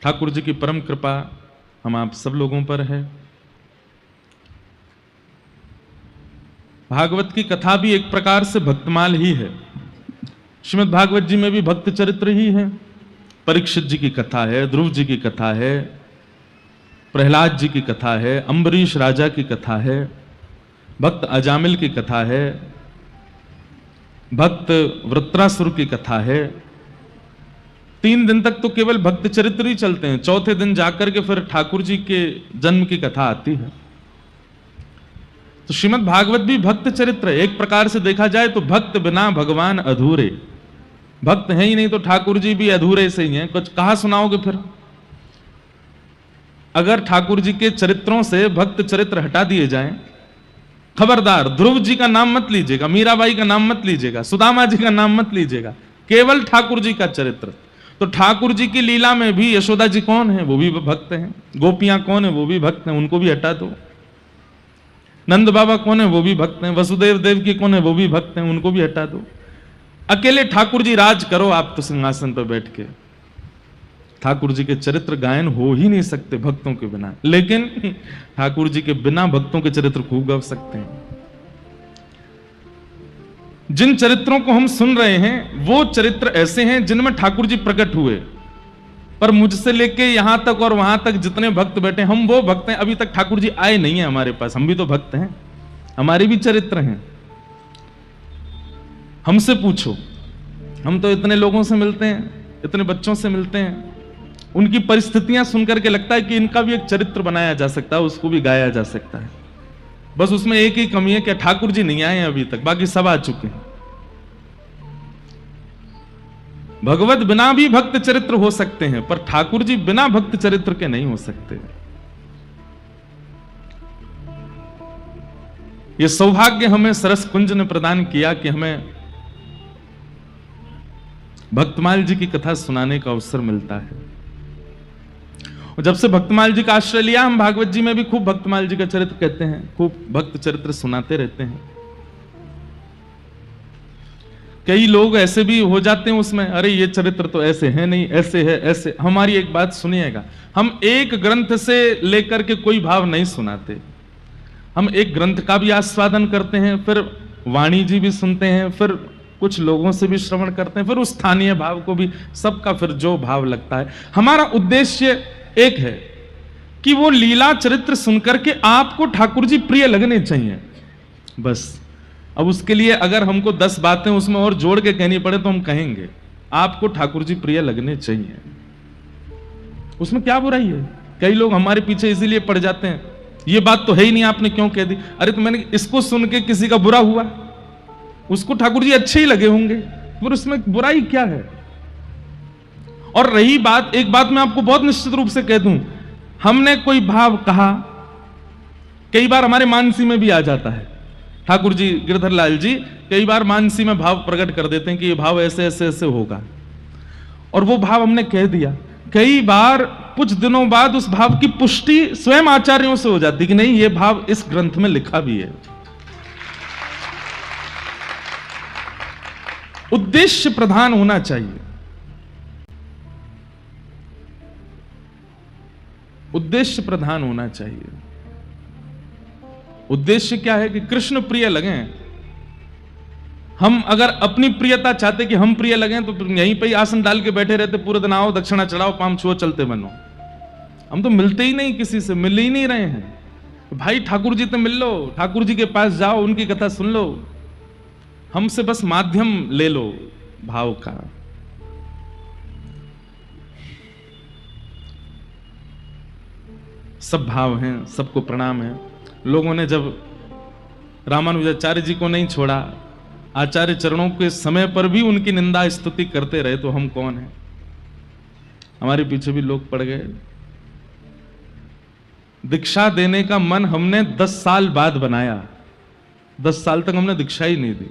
ठाकुर जी की परम कृपा हम आप सब लोगों पर है। भागवत की कथा भी एक प्रकार से भक्तमाल ही है। श्रीमद् भागवत जी में भी भक्त चरित्र ही है। परीक्षित जी की कथा है, ध्रुव जी की कथा है, प्रहलाद जी की कथा है, अम्बरीश राजा की कथा है, भक्त अजामिल की कथा है, भक्त वृत्रासुर की कथा है। 3 दिन तक तो केवल भक्त चरित्र ही चलते हैं, चौथे दिन जाकर के फिर ठाकुर जी के जन्म की कथा आती है। तो श्रीमद् भागवत भी भक्त चरित्र है। एक प्रकार से देखा जाए तो भक्त बिना भगवान अधूरे। भक्त है ही नहीं तो ठाकुर जी भी अधूरे से ही हैं। कुछ कहा सुनाओगे फिर? अगर ठाकुर जी के चरित्रों से भक्त चरित्र हटा दिए जाएं, खबरदार ध्रुव जी का नाम मत लीजिएगा, मीराबाई का नाम मत लीजिएगा, सुदामा जी का नाम मत लीजिएगा, केवल ठाकुर जी का चरित्र। तो ठाकुर जी की लीला में भी यशोदा जी कौन है? वो भी भक्त हैं। गोपियां कौन है? वो भी भक्त हैं, उनको भी हटा दो। नंद बाबा कौन है? वो भी भक्त हैं। वसुदेव देव की कौन है? वो भी भक्त हैं, उनको भी हटा दो। अकेले ठाकुर जी राज करो आप तो सिंहासन पर बैठ के। ठाकुर जी के चरित्र गायन हो ही नहीं सकते भक्तों के बिना, लेकिन ठाकुर जी के बिना भक्तों के चरित्र खूब गा सकते हैं। जिन चरित्रों को हम सुन रहे हैं वो चरित्र ऐसे हैं जिनमें ठाकुर जी प्रकट हुए, पर मुझसे लेके यहां तक और वहां तक जितने भक्त बैठे हम वो भक्त हैं। अभी तक ठाकुर जी आए नहीं है हमारे पास। हम भी तो भक्त हैं, हमारे भी चरित्र हैं। हमसे पूछो, हम तो इतने लोगों से मिलते हैं, इतने बच्चों से मिलते हैं, उनकी परिस्थितियां सुनकर के लगता है कि इनका भी एक चरित्र बनाया जा सकता है, उसको भी गाया जा सकता है। बस उसमें एक ही कमी है कि ठाकुर जी नहीं आए हैं अभी तक, बाकी सब आ चुके हैं। भगवत बिना भी भक्त चरित्र हो सकते हैं, पर ठाकुर जी बिना भक्त चरित्र के नहीं हो सकते। यह सौभाग्य हमें सरस कुंज ने प्रदान किया कि हमें भक्तमाल जी की कथा सुनाने का अवसर मिलता है। और जब से भक्तमाल जी का आश्रय लिया, हम भागवत जी में भी खूब भक्तमाल जी का चरित्र कहते हैं, खूब भक्त चरित्र सुनाते रहते हैं। कई लोग ऐसे भी हो जाते हैं उसमें, अरे ये चरित्र तो ऐसे है नहीं, ऐसे है, ऐसे। हमारी एक बात सुनिएगा, हम एक ग्रंथ से लेकर के कोई भाव नहीं सुनाते। हम एक ग्रंथ का भी आस्वादन करते हैं, फिर वाणी जी भी सुनते हैं, फिर कुछ लोगों से भी श्रवण करते हैं, फिर उस स्थानीय भाव को भी, सबका फिर जो भाव लगता है। हमारा उद्देश्य एक है कि वो लीला चरित्र सुनकर के आपको ठाकुर जी प्रिय लगने चाहिए, बस। अब उसके लिए अगर हमको 10 बातें उसमें और जोड़ के कहनी पड़े तो हम कहेंगे आपको ठाकुर जी प्रिय लगने चाहिए। उसमें क्या बुराई है? कई लोग हमारे पीछे इसीलिए पड़ जाते हैं, ये बात तो है ही नहीं, आपने क्यों कह दी? अरे तो मैंने इसको सुन के किसी का बुरा हुआ, उसको ठाकुर जी अच्छे ही लगे होंगे, फिर उसमें बुराई क्या है? और रही बात, एक बात मैं आपको बहुत निश्चित रूप से कह दूं, हमने कोई भाव कहा, कई बार हमारे मानसी में भी आ जाता है। ठाकुर जी, गिरधर लाल जी कई बार मानसी में भाव प्रकट कर देते हैं कि ये भाव ऐसे ऐसे ऐसे होगा, और वो भाव हमने कह दिया। कई बार कुछ दिनों बाद उस भाव की पुष्टि स्वयं आचार्यों से हो जाती कि नहीं, ये भाव इस ग्रंथ में लिखा भी है। उद्देश्य प्रधान होना चाहिए। उद्देश्य प्रधान होना चाहिए। उद्देश्य क्या है कि कृष्ण प्रिय लगें। हम अगर अपनी प्रियता चाहते कि हम प्रिय लगें तो यहीं पे ही आसन डाल के बैठे रहते, पूरे दिन आओ दक्षिणा चढ़ाओ पाम छुओ चलते बनो। हम तो मिलते ही नहीं, किसी से मिल ही नहीं रहे हैं। भाई ठाकुर जी तो मिल लो, ठाकुर जी के पास जाओ, उनकी कथा सुन लो, हमसे बस माध्यम ले लो भाव का। सब भाव हैं, सबको प्रणाम है। लोगों ने जब रामानुजाचार्य जी को नहीं छोड़ा, आचार्य चरणों के समय पर भी उनकी निंदा स्तुति करते रहे, तो हम कौन हैं? हमारे पीछे भी लोग पड़ गए। दीक्षा देने का मन हमने 10 साल बाद बनाया। 10 साल तक हमने दीक्षा ही नहीं दी,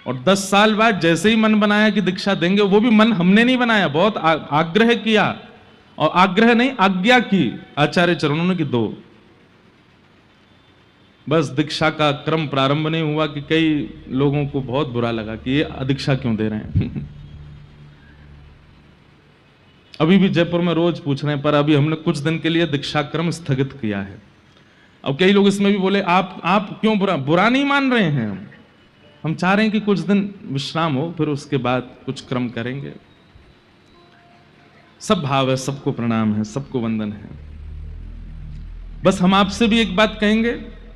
और 10 साल बाद जैसे ही मन बनाया कि दीक्षा देंगे, वो भी मन हमने नहीं बनाया, बहुत आग्रह किया, और आग्रह नहीं आज्ञा की आचार्य चरणों ने कि दो। बस दीक्षा का क्रम प्रारंभ नहीं हुआ कि कई लोगों को बहुत बुरा लगा कि ये दीक्षा क्यों दे रहे हैं। अभी भी जयपुर में रोज पूछ रहे हैं, पर अभी हमने कुछ दिन के लिए दीक्षा क्रम स्थगित किया है। अब कई लोग इसमें भी बोले आप क्यों बुरा नहीं मान रहे हैं। हम चाह रहे हैं कि कुछ दिन विश्राम हो, फिर उसके बाद कुछ क्रम करेंगे। सब भाव है, सबको प्रणाम है, सबको वंदन है। बस हम आपसे भी एक बात कहेंगे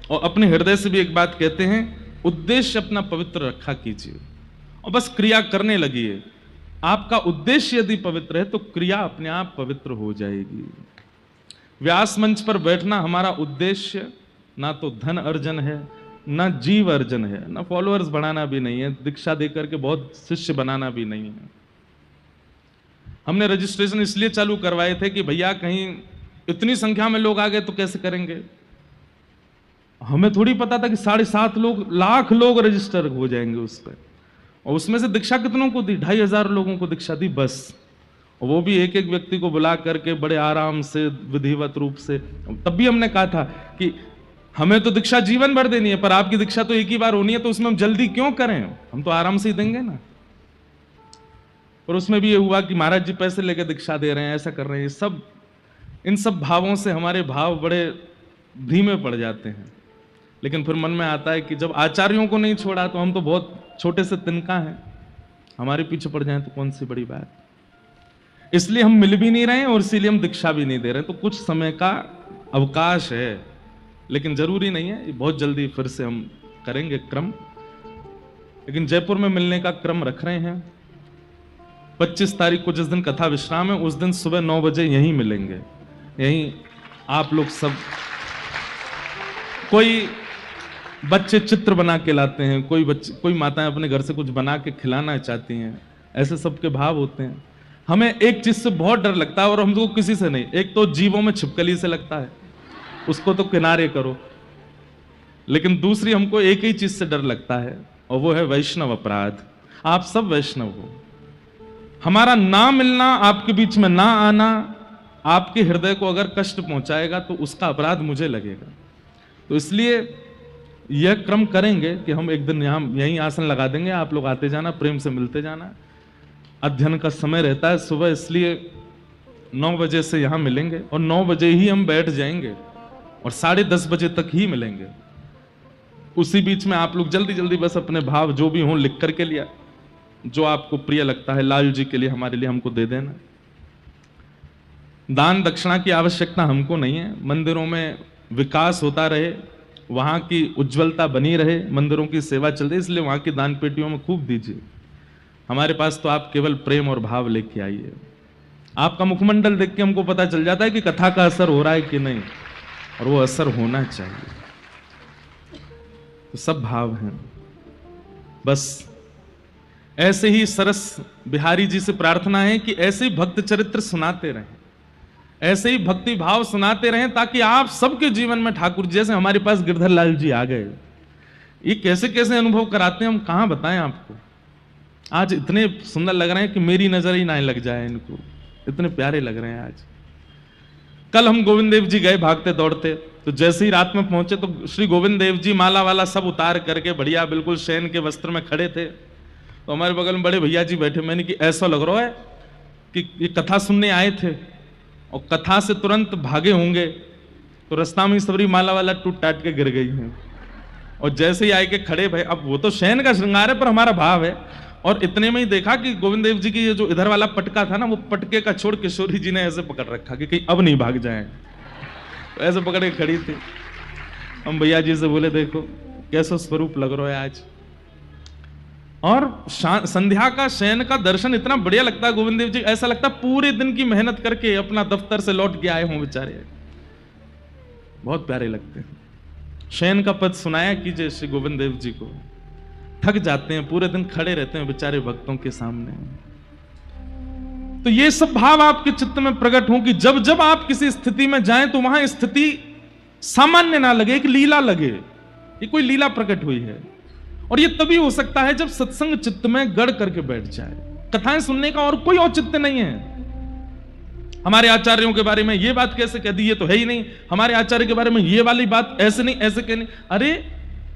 और अपने हृदय से भी एक बात कहते हैं, उद्देश्य अपना पवित्र रखा कीजिए और बस क्रिया करने लगिए। आपका उद्देश्य यदि पवित्र है तो क्रिया अपने आप पवित्र हो जाएगी। व्यास मंच पर बैठना हमारा उद्देश्य ना तो धन अर्जन है, ना जीव अर्जन है, ना फॉलोअर्स बढ़ाना भी नहीं है, दीक्षा देकर के बहुत शिष्य बनाना भी नहीं है। हमने रजिस्ट्रेशन इसलिए चालू करवाए थे कि भैया कहीं इतनी संख्या में लोग आ गए तो कैसे करेंगे। हमें थोड़ी पता था कि 7.5 लाख लोग रजिस्टर हो जाएंगे उस पर, और उसमें से दीक्षा कितनों को दी? 2,500 लोगों को दीक्षा दी बस, और वो भी एक एक व्यक्ति को बुला करके बड़े आराम से विधिवत रूप से। तब भी हमने कहा था कि हमें तो दीक्षा जीवन भर देनी है, पर आपकी दीक्षा तो एक ही बार होनी है, तो उसमें हम जल्दी क्यों करें, हम तो आराम से ही देंगे ना। और उसमें भी ये हुआ कि महाराज जी पैसे लेके दीक्षा दे रहे हैं, ऐसा कर रहे हैं। सब इन सब भावों से हमारे भाव बड़े धीमे पड़ जाते हैं। लेकिन फिर मन में आता है कि जब आचार्यों को नहीं छोड़ा तो हम तो बहुत छोटे से तिनका हैं, हमारे पीछे पड़ जाएं तो कौन सी बड़ी बात। इसलिए हम मिल भी नहीं रहे हैं और इसीलिए हम दीक्षा भी नहीं दे रहे हैं। तो कुछ समय का अवकाश है, लेकिन जरूरी नहीं है, ये बहुत जल्दी फिर से हम करेंगे क्रम। लेकिन जयपुर में मिलने का क्रम रख रहे हैं। 25 तारीख को जिस दिन कथा विश्राम है उस दिन सुबह 9 बजे यहीं मिलेंगे। यहीं आप लोग सब, कोई बच्चे चित्र बना के लाते हैं, कोई माताएं अपने घर से कुछ बना के खिलाना चाहती हैं, ऐसे सबके भाव होते हैं। हमें एक चीज से बहुत डर लगता है, और हमको किसी से नहीं। एक तो जीवों में छिपकली से लगता है, उसको तो किनारे करो, लेकिन दूसरी हमको एक ही चीज से डर लगता है, और वो है वैष्णव अपराध। आप सब वैष्णव हो, हमारा ना मिलना, आपके बीच में ना आना आपके हृदय को अगर कष्ट पहुंचाएगा तो उसका अपराध मुझे लगेगा। तो इसलिए यह क्रम करेंगे कि हम एक दिन यहीं आसन लगा देंगे, आप लोग आते जाना, प्रेम से मिलते जाना। अध्ययन का समय रहता है सुबह, इसलिए 9 बजे से यहां मिलेंगे और 9 बजे ही हम बैठ जाएंगे और 10:30 बजे तक ही मिलेंगे। उसी बीच में आप लोग जल्दी जल्दी बस अपने भाव जो भी हों लिख करके लिया, जो आपको प्रिय लगता है लाल जी के लिए, हमारे लिए हमको दे देना। दान दक्षिणा की आवश्यकता हमको नहीं है। मंदिरों में विकास होता रहे, वहां की उज्जवलता बनी रहे, मंदिरों की सेवा चल रही, इसलिए वहां की दान पेटियों में खूब दीजिए। हमारे पास तो आप केवल प्रेम और भाव लेके आइए। आपका मुखमंडल देख के हमको पता चल जाता है कि कथा का असर हो रहा है कि नहीं, और वो असर होना चाहिए। तो सब भाव हैं। बस ऐसे ही सरस बिहारी जी से प्रार्थना है कि ऐसे ही भक्त चरित्र सुनाते रहें, ऐसे ही भक्ति भाव सुनाते रहें, ताकि आप सबके जीवन में ठाकुर, जैसे हमारे पास गिरधर लाल जी आ गए, ये कैसे कैसे अनुभव कराते हैं हम कहां बताएं आपको। आज इतने सुंदर लग रहे हैं कि मेरी नजर ही ना लग जाए इनको, इतने प्यारे लग रहे हैं आज। कल हम गोविंद देव जी गए भागते दौड़ते, तो जैसे ही रात में पहुंचे तो श्री गोविंद देव जी माला वाला सब उतार करके बढ़िया बिल्कुल शयन के वस्त्र में खड़े थे। तो हमारे बगल में बड़े भैया जी बैठे। मैंने कि ऐसा लग रहा है कि ये कथा सुनने आए थे और कथा से तुरंत भागे होंगे, तो रास्ता में सबरी माला वाला टूट टाट के गिर गई हैं। और जैसे ही आए के खड़े भाई, अब वो तो शयन का श्रृंगार है पर हमारा भाव है। और इतने में ही देखा कि गोविंद देव जी की ये जो इधर वाला पटका था ना, वो पटके का छोड़ किशोरी जी ने ऐसे पकड़ रखा कि कहीं अब नहीं भाग जाए, तो ऐसे पकड़ के खड़ी थी। हम भैया जी से बोले देखो कैसा स्वरूप लग रहा है आज। और संध्या का शयन का दर्शन इतना बढ़िया लगता है गोविंद देव जी, ऐसा लगता है पूरे दिन की मेहनत करके अपना दफ्तर से लौट के आए हों बेचारे, बहुत प्यारे लगते हैं। शयन का पद सुनाया कीजिए श्री गोविंद देव जी को, थक जाते हैं, पूरे दिन खड़े रहते हैं बेचारे भक्तों के सामने। तो ये सब भाव आपके चित्त में प्रकट हो कि जब जब आप किसी स्थिति में जाएं तो वहां स्थिति सामान्य ना लगे, एक लीला लगे, ये कोई लीला प्रकट हुई है। और ये तभी हो सकता है जब सत्संग चित्त में गढ़ करके बैठ जाए। कथाएं सुनने का और कोई औचित्य नहीं है। हमारे आचार्यों के बारे में ये बात कैसे कह दी, ये तो है ही नहीं। हमारे आचार्य के बारे में ये वाली बात ऐसे नहीं, ऐसे कहनी। अरे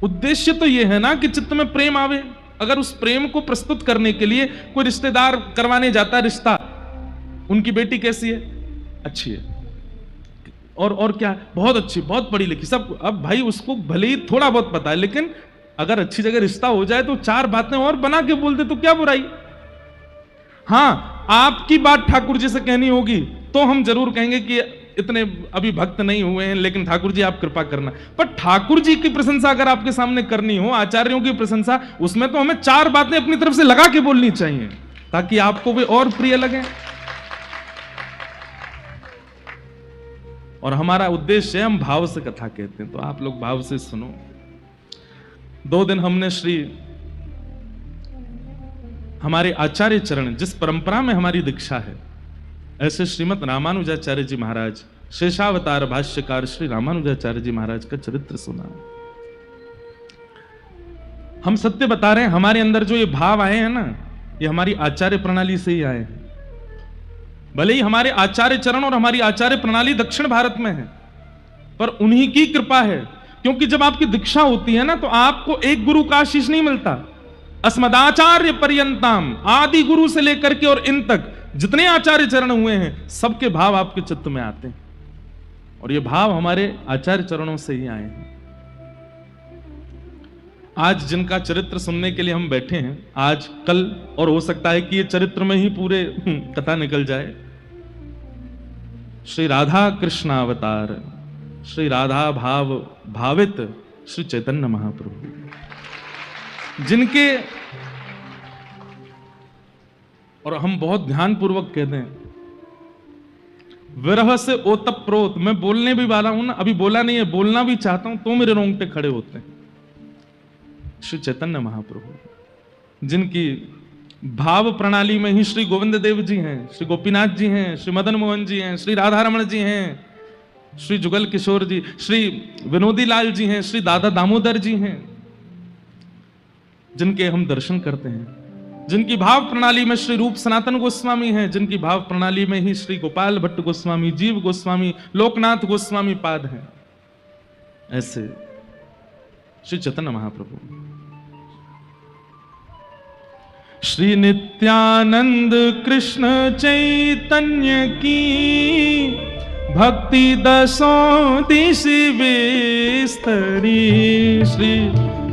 उद्देश्य तो ये है ना कि चित्त में प्रेम आवे। अगर उस प्रेम को प्रस्तुत करने के लिए कोई रिश्तेदार करवाने जाता है रिश्ता, उनकी बेटी कैसी है? अच्छी है। और क्या, बहुत अच्छी, बहुत पढ़ी लिखी, सब। अब भाई उसको भले ही थोड़ा बहुत पता है, लेकिन अगर अच्छी जगह रिश्ता हो जाए तो 4 बातें और बना के बोल दे तो क्या बुराई। हां, आपकी बात ठाकुर जी से कहनी होगी तो हम जरूर कहेंगे कि इतने अभी भक्त नहीं हुए हैं, लेकिन ठाकुर जी आप कृपा करना। पर ठाकुर जी की प्रशंसा अगर आपके सामने करनी हो, आचार्यों की प्रशंसा, उसमें तो हमें 4 बातें अपनी तरफ से लगा के बोलनी चाहिए ताकि आपको वे और प्रिय लगे। और हमारा उद्देश्य है, हम भाव से कथा कहते हैं, तो आप लोग भाव से सुनो। 2 दिन हमने हमारे आचार्य चरण, जिस परंपरा में हमारी दीक्षा है, ऐसे श्रीमद रामानुजाचार्य जी महाराज, शेषावतार भाष्यकार श्री रामानुजाचार्य जी महाराज का चरित्र सुना। हम सत्य बता रहे हैं, हमारे अंदर जो ये भाव आए हैं ना, ये हमारी आचार्य प्रणाली से ही आए हैं। भले ही हमारे आचार्य चरण और हमारी आचार्य प्रणाली दक्षिण भारत में है, पर उन्हीं की कृपा है। क्योंकि जब आपकी दीक्षा होती है ना, तो आपको एक गुरु का आशीष नहीं मिलता। अस्मदाचार्य पर्यंताम, आदि गुरु से लेकर के और इन तक जितने आचार्य चरण हुए हैं, सबके भाव आपके चित्त में आते हैं, और ये भाव हमारे आचार्य चरणों से ही आए हैं। आज जिनका चरित्र सुनने के लिए हम बैठे हैं, आज कल, और हो सकता है कि ये चरित्र में ही पूरे कथा निकल जाए, श्री राधा कृष्ण अवतार, श्री राधा भाव भावित श्री चैतन्य महाप्रभु, जिनके, और हम बहुत ध्यानपूर्वक कहते हैं, विरह से ओतप्रोत, मैं बोलने भी वाला हूं ना, अभी बोला नहीं है, बोलना भी चाहता हूं तो मेरे रोंगटे खड़े होते हैं। श्री चैतन्य महाप्रभु, जिनकी भाव प्रणाली में ही श्री गोविंद देव जी हैं, श्री गोपीनाथ जी हैं, श्री मदन मोहन जी हैं, श्री राधा रमण जी हैं, श्री जुगल किशोर जी, श्री विनोदी लाल जी हैं, श्री दादा दामोदर जी हैं, जिनके हम दर्शन करते हैं, जिनकी भाव प्रणाली में श्री रूप सनातन गोस्वामी हैं, जिनकी भाव प्रणाली में ही श्री गोपाल भट्ट गोस्वामी, जीव गोस्वामी, लोकनाथ गोस्वामी पाद हैं, ऐसे श्री चैतन्य महाप्रभु। श्री नित्यानंद कृष्ण चैतन्य की भक्ति 10 दिश विस्तरी। श्री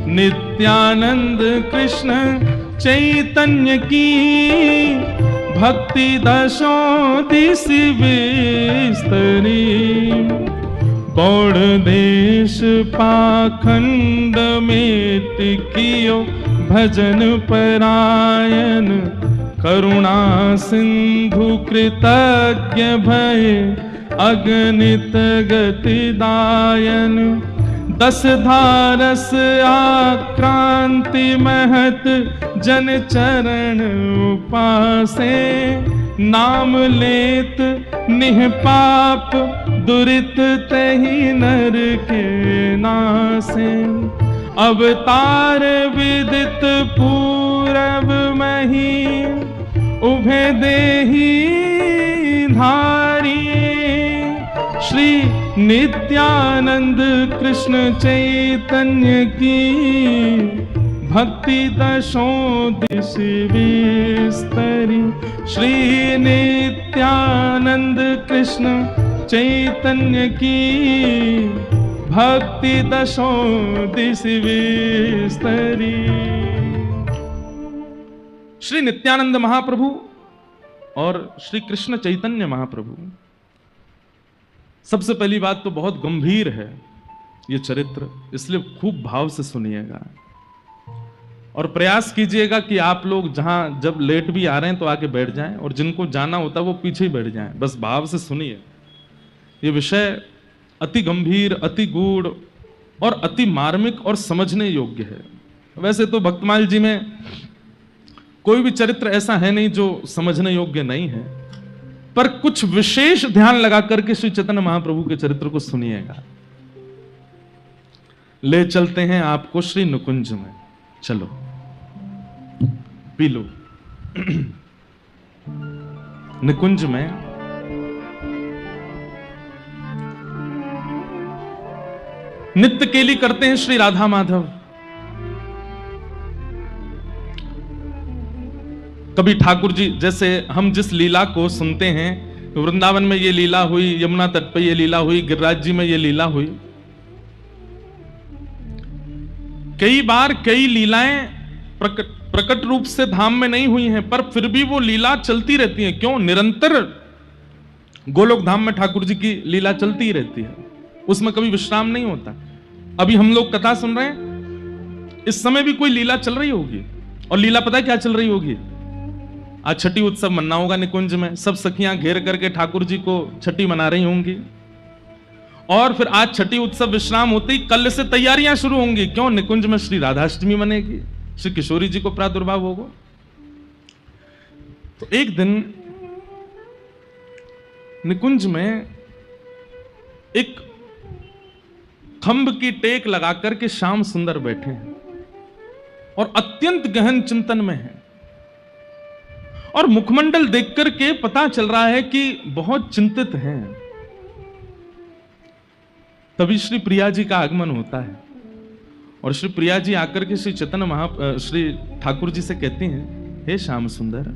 नित्यानंद कृष्ण चैतन्य की भक्ति 10 दिश विस्तरी। गौड़ देश पाखंड में टिकियो भजन परायण, करुणा सिंधु कृतज्ञ भय अगणित गतिदायन। 10 धारस आक्रांति महत जन चरण उपासे, नाम लेत निह पाप दुरित तहि नर के नासे। अवतार विदित पूरब मही, उभे देही धारी। श्री नित्यानंद कृष्ण चैतन्य की भक्ति 10 दिश विस्तरी। श्री नित्यानंद कृष्ण चैतन्य की भक्ति 10 दिश विस्तरी। श्री नित्यानंद महाप्रभु और श्री कृष्ण चैतन्य महाप्रभु, सबसे पहली बात तो बहुत गंभीर है ये चरित्र, इसलिए खूब भाव से सुनिएगा और प्रयास कीजिएगा कि आप लोग जहां जब लेट भी आ रहे हैं तो आके बैठ जाएं, और जिनको जाना होता है वो पीछे ही बैठ जाएं। बस भाव से सुनिए। ये विषय अति गंभीर, अति गूढ़ और अति मार्मिक और समझने योग्य है। वैसे तो भक्तमाल जी में कोई भी चरित्र ऐसा है नहीं जो समझने योग्य नहीं है, पर कुछ विशेष ध्यान लगा करके श्री चैतन्य महाप्रभु के चरित्र को सुनिएगा। ले चलते हैं आपको श्री नुकुंज में। चलो पी लो। निकुंज में नित्य केली करते हैं श्री राधा माधव। कभी ठाकुर जी, जैसे हम जिस लीला को सुनते हैं, वृंदावन में ये लीला हुई, यमुना तट पे ये लीला हुई, गिरिराज जी में ये लीला हुई, कई बार कई लीलाएं प्रकट रूप से धाम में नहीं हुई हैं, पर फिर भी वो लीला चलती रहती है। क्यों? निरंतर गोलोक धाम में ठाकुर जी की लीला चलती ही रहती है, उसमें कभी विश्राम नहीं होता। अभी हम लोग कथा सुन रहे हैं, इस समय भी कोई लीला चल रही होगी, और लीला पता है क्या चल रही होगी? आज छठी उत्सव मनाना होगा निकुंज में, सब सखियां घेर करके ठाकुर जी को छठी मना रही होंगी, और फिर आज छठी उत्सव विश्राम होते ही कल से तैयारियां शुरू होंगी। क्यों? निकुंज में श्री राधाष्टमी मनेगी, श्री किशोरी जी को प्रादुर्भाव होगा। तो एक दिन निकुंज में एक खंभ की टेक लगाकर के श्याम सुंदर बैठे हैं और अत्यंत गहन चिंतन में हैं, और मुखमंडल देख करके पता चल रहा है कि बहुत चिंतित हैं। तभी श्री प्रिया जी का आगमन होता है, और श्री प्रिया जी आकर के श्री चैतन्य श्री ठाकुर जी से कहती हैं, हे श्याम सुंदर,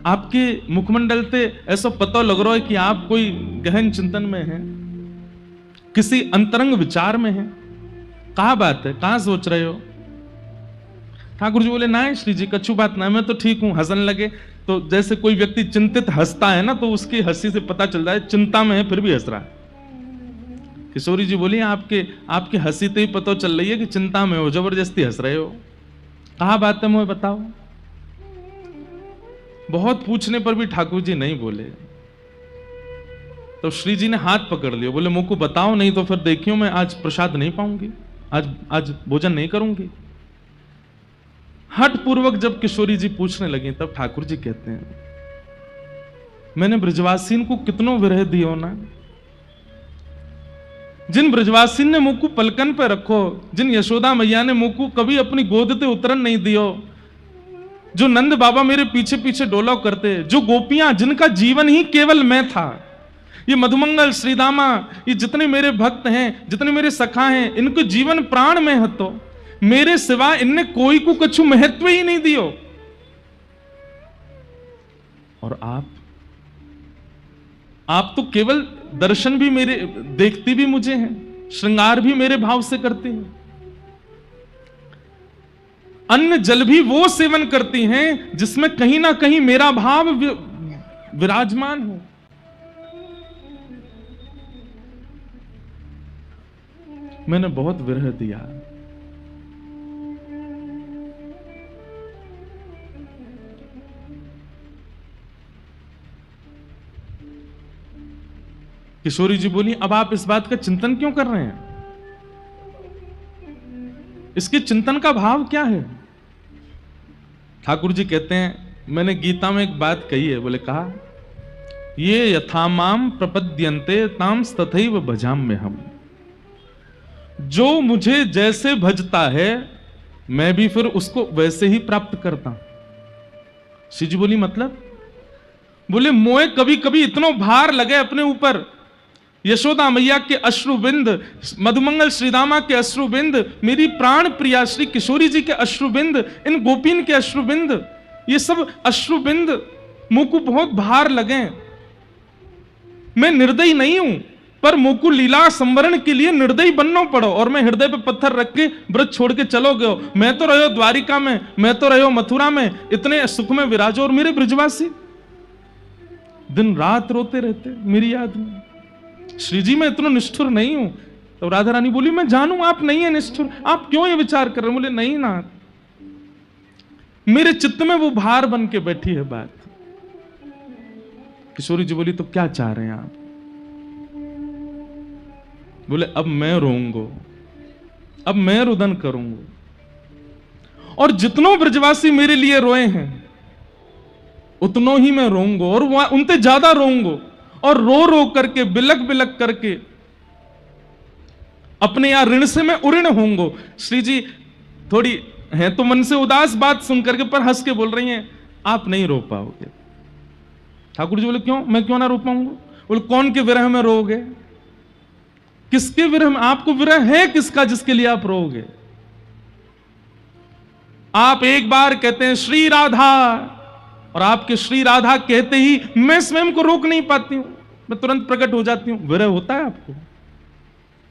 आपके मुखमंडल से ऐसा पता लग रहा है कि आप कोई गहन चिंतन में हैं, किसी अंतरंग विचार में हैं। कहा बात है, कहां सोच रहे हो? ठाकुर जी बोले, ना श्री जी, कछु बात ना, मैं तो ठीक हूं। हंसने लगे। तो जैसे कोई व्यक्ति चिंतित हंसता है ना, तो उसकी हंसी से पता चलता है चिंता में है फिर भी हंस रहा है। किशोरी जी बोली, आपकी हंसी तो ही पता चल रही है कि चिंता में हो, जबरदस्ती हंस रहे हो। कहा बात है, मुझे बताओ। बहुत पूछने पर भी ठाकुर जी नहीं बोले। तो श्री जी ने हाथ पकड़ लिया, बोले मुझको बताओ, नहीं तो फिर देखियो मैं आज प्रसाद नहीं पाऊंगी, आज भोजन नहीं करूंगी। हठ पूर्वक जब किशोरी जी पूछने लगी, तब ठाकुर जी कहते हैं, मैंने ब्रजवासीन को कितनों विरह दियो ना, जिन ब्रजवासीन ने मुझको पलकन पे रखो, जिन यशोदा मैया ने मुझको कभी अपनी गोद से उतरन नहीं दियो, जो नंद बाबा मेरे पीछे पीछे डोला करते, जो गोपियां जिनका जीवन ही केवल मैं था, ये मधुमंगल, श्रीदामा, ये जितने मेरे भक्त हैं, जितने मेरे सखा हैं, इनको जीवन प्राण में है, तो मेरे सिवा इनने कोई को कछु महत्व ही नहीं दियो। और आप तो केवल दर्शन भी मेरे, देखती भी मुझे हैं, श्रृंगार भी मेरे भाव से करती हैं, अन्न जल भी वो सेवन करती हैं जिसमें कहीं ना कहीं मेरा भाव विराजमान हो। मैंने बहुत विरह दिया। किशोरी जी बोली, अब आप इस बात का चिंतन क्यों कर रहे हैं? इसके चिंतन का भाव क्या है? ठाकुर जी कहते हैं, मैंने गीता में एक बात कही है। बोले, कहा, ये यथामाम प्रपद्यन्ते ताम तथैव भजाम्य हम। जो मुझे जैसे भजता है, मैं भी फिर उसको वैसे ही प्राप्त करता हूं। श्री जी बोली, मतलब? बोले, मोए कभी कभी इतना भार लगे अपने ऊपर, यशोदा मैया के अश्रुबिंद, मधुमंगल श्रीदामा के अश्रुबिंद, मेरी प्राण प्रिया श्री किशोरी जी के अश्रुबिंद, इन गोपीन के अश्रुबिंद, ये सब अश्रुबिंद मुझ को बहुत भार लगे। मैं निर्दयी नहीं हूं, पर मुझ को लीला संवरण के लिए निर्दयी बनना पड़ो, और मैं हृदय पे पत्थर रख के व्रत छोड़ के चलो गयो। मैं तो रहो द्वारिका में, मैं तो रहो मथुरा में, इतने सुख में विराजो, और मेरे ब्रजवासी दिन रात रोते रहते मेरी याद में। श्री जी, मैं इतना निष्ठुर नहीं हूं। तो राधा रानी बोली, मैं जानू आप नहीं है निष्ठुर, आप क्यों ये विचार कर रहे हैं? बोले, नहीं ना, मेरे चित्त में वो भार बन के बैठी है बात। किशोरी जी बोली, तो क्या चाह रहे हैं आप? बोले, अब मैं रोऊंगा, अब मैं रुदन करूंगा, और जितनों ब्रजवासी मेरे लिए रोए हैं उतनों ही मैं रोऊंगा, और उनसे ज्यादा रोऊंगा, और रो रो करके, बिलक बिलक करके अपने यहां ऋण से मैं उऋण होऊंगा। श्री जी थोड़ी है तो मन से उदास बात सुन करके, पर हंस के बोल रही हैं, आप नहीं रो पाओगे। ठाकुर जी बोले, क्यों? मैं क्यों ना रो पाऊंगा? बोले, कौन के विरह में रोगे? किसके विरह में? आपको विरह है किसका जिसके लिए आप रोगे? आप एक बार कहते हैं श्री राधा, और आपके श्री राधा कहते ही मैं स्वयं को रोक नहीं पाती हूं, मैं तुरंत प्रकट हो जाती हूं। विरह होता है आपको?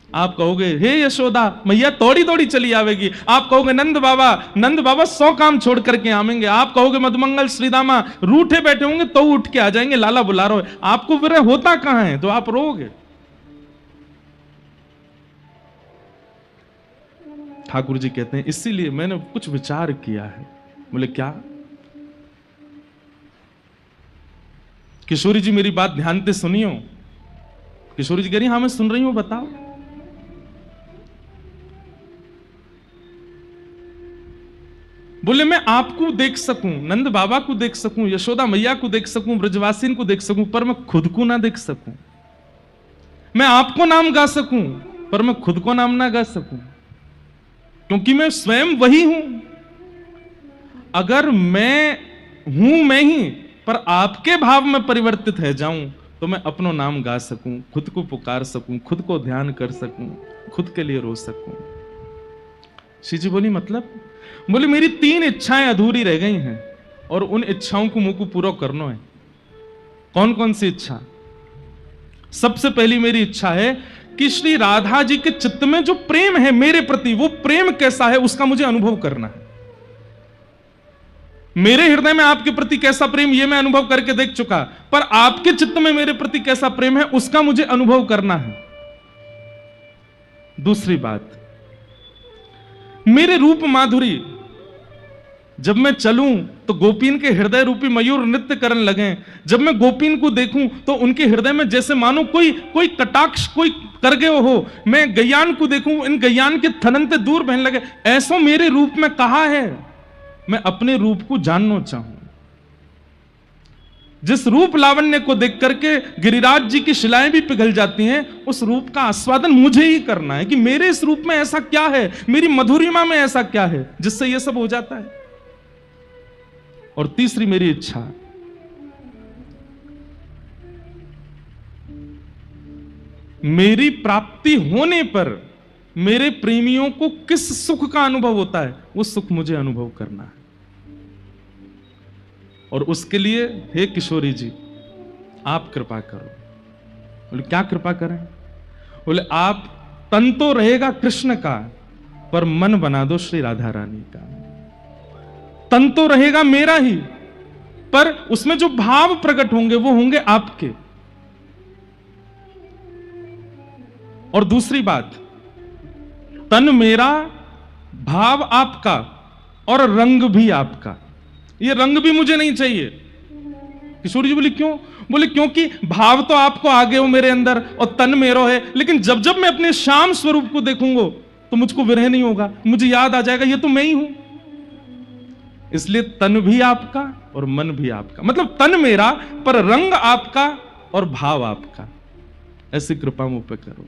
आप कहोगे हे यशोदा, मैया दौड़ी दौड़ी चली आवेगी। आप कहोगे नंद बाबा 100 काम छोड़ करके आवेंगे। आप कहोगे मधुमंगल श्रीदामा रूठे बैठे होंगे तो उठ के आ जाएंगे, लाला बुला रहा है। आपको विरह होता कहां है तो आप रोगे? ठाकुर जी कहते हैं इसीलिए मैंने कुछ विचार किया है। बोले क्या? किशोरी जी मेरी बात ध्यान से सुनियो। किशोरी जी कह रही हाँ मैं सुन रही हूं, बताओ। बोले मैं आपको देख सकूं, नंद बाबा को देख सकूं, यशोदा मैया को देख सकूं, ब्रजवासीन को देख सकूं, पर मैं खुद को ना देख सकूं। मैं आपको नाम गा सकूं पर मैं खुद को नाम ना गा सकूं, क्योंकि मैं स्वयं वही हूं। अगर मैं हूं मैं ही पर आपके भाव में परिवर्तित है जाऊं तो मैं अपनो नाम गा सकूं, खुद को पुकार सकूं, खुद को ध्यान कर सकूं, खुद के लिए रो सकूं। श्री जी बोली मतलब? बोले मेरी 3 इच्छाएं अधूरी रह गई हैं और उन इच्छाओं को मुझको पूरा करना है। कौन कौन सी इच्छा? सबसे पहली मेरी इच्छा है कि श्री राधा जी के चित्त में जो प्रेम है मेरे प्रति, वो प्रेम कैसा है उसका मुझे अनुभव करना है। मेरे हृदय में आपके प्रति कैसा प्रेम ये मैं अनुभव करके देख चुका, पर आपके चित्त में मेरे प्रति कैसा प्रेम है उसका मुझे अनुभव करना है। दूसरी बात, मेरे रूप माधुरी, जब मैं चलूं तो गोपीन के हृदय रूपी मयूर नृत्य करने लगे। जब मैं गोपीन को देखूं तो उनके हृदय में जैसे मानो कोई कटाक्ष कोई कर गए हो। मैं गैयान को देखूं, इन गैयान के थननते दूर बहने लगे। ऐसा मेरे रूप में कहा है, मैं अपने रूप को जानना चाहूं। जिस रूप लावण्य को देख करके गिरिराज जी की शिलाएं भी पिघल जाती हैं, उस रूप का आस्वादन मुझे ही करना है कि मेरे इस रूप में ऐसा क्या है, मेरी मधुरिमा में ऐसा क्या है जिससे यह सब हो जाता है। और तीसरी मेरी इच्छा, मेरी प्राप्ति होने पर मेरे प्रेमियों को किस सुख का अनुभव होता है वो सुख मुझे अनुभव करना है। और उसके लिए हे किशोरी जी आप कृपा करो। बोले क्या कृपा करें? बोले आप तन तो रहेगा कृष्ण का पर मन बना दो श्री राधा रानी का। तन तो रहेगा मेरा ही पर उसमें जो भाव प्रकट होंगे वो होंगे आपके। और दूसरी बात, तन मेरा, भाव आपका और रंग भी आपका। ये रंग भी मुझे नहीं चाहिए। किशोर जी बोली क्यों? बोले क्योंकि भाव तो आपको आगे हो मेरे अंदर और तन मेरो है, लेकिन जब जब मैं अपने श्याम स्वरूप को देखूंगा तो मुझको विरह नहीं होगा, मुझे याद आ जाएगा ये तो मैं ही हूं। इसलिए तन भी आपका और मन भी आपका, मतलब तन मेरा पर रंग आपका और भाव आपका। ऐसी कृपा मुझ पे करो।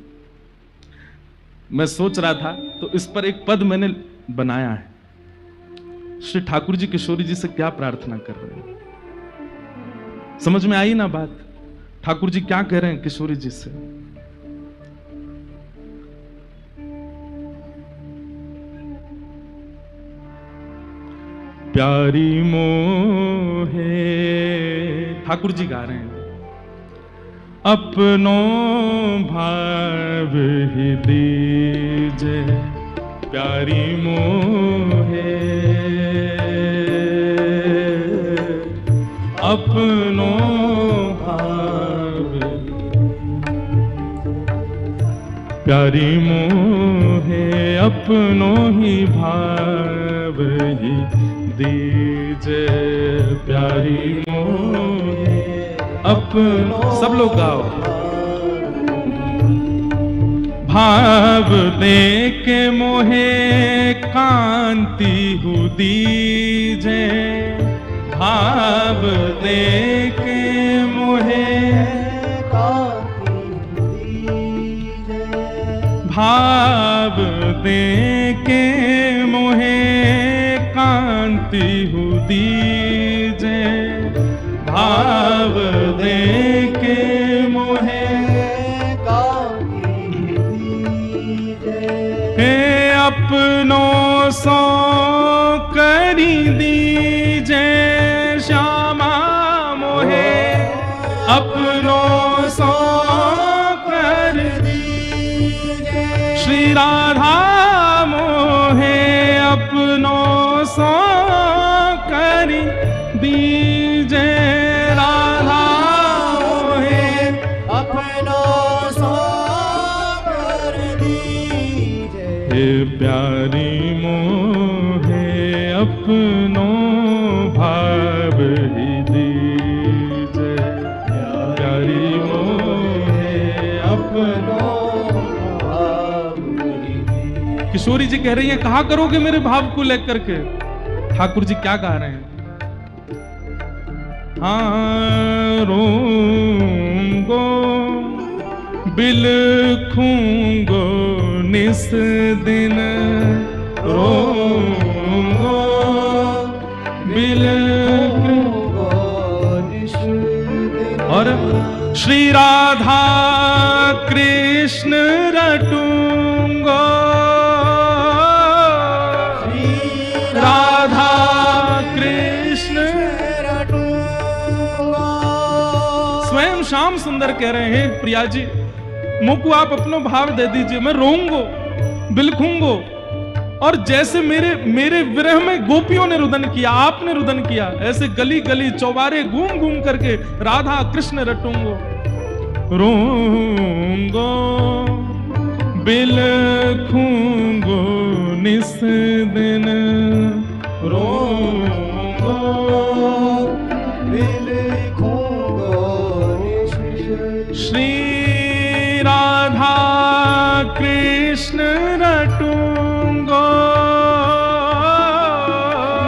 मैं सोच रहा था तो इस पर एक पद मैंने बनाया है। श्री ठाकुर जी किशोरी जी से क्या प्रार्थना कर रहे हैं, समझ में आई ना बात? ठाकुर जी क्या कह रहे हैं किशोरी जी से? प्यारी मोहे, ठाकुर जी गा रहे हैं, अपनो भाव ही दीजे प्यारी मोहे, अपनो भाव प्यारी मोहे, अपनो ही भाव ही दीजे प्यारी मोहे, अपनो। सब लोग गाओ। भाव दे के मोहे कांति हु दीजे, भाव दे के मोहे कांति हु दीजे, भाव दे के मोहे कांति हु दीजे, भाव दे के मोहे कांति दीजे, हे अपनो सो कर अपनों सो कर दीजे। श्री राधा मोहे अपनों सो कर दीजे। राधा मोहे अपनों सो कर दीजे। हे प्यारी मोहे अपनों भाव ही दीजे। प्यारी मोहे अपनों भाव ही दीजे। किशोरी जी कह रही हैं कहा करोगे मेरे भाव को लेकर के। ठाकुर जी क्या गा रहे हैं? हाँ रोऊंगो बिलखूंगो निस दिन। रोऊंगो बिलखूंगो निस दिन। और श्री राधा कृष्ण रटूंगो। श्री राधा कृष्ण रटूंगो। स्वयं श्याम सुंदर कह रहे हैं प्रिया जी मुझको आप अपना भाव दे दीजिए, मैं रोऊंगो बिलखूंगो। और जैसे मेरे विरह में गोपियों ने रुदन किया, आपने रुदन किया, ऐसे गली गली चौबारे घूम घूम करके राधा कृष्ण रटूंगो। रोऊंगो बिलखूंगो निस दिन। रोऊंगो बिलखूंगो निस दिन। श्री राधा कृष्ण रटूंगो।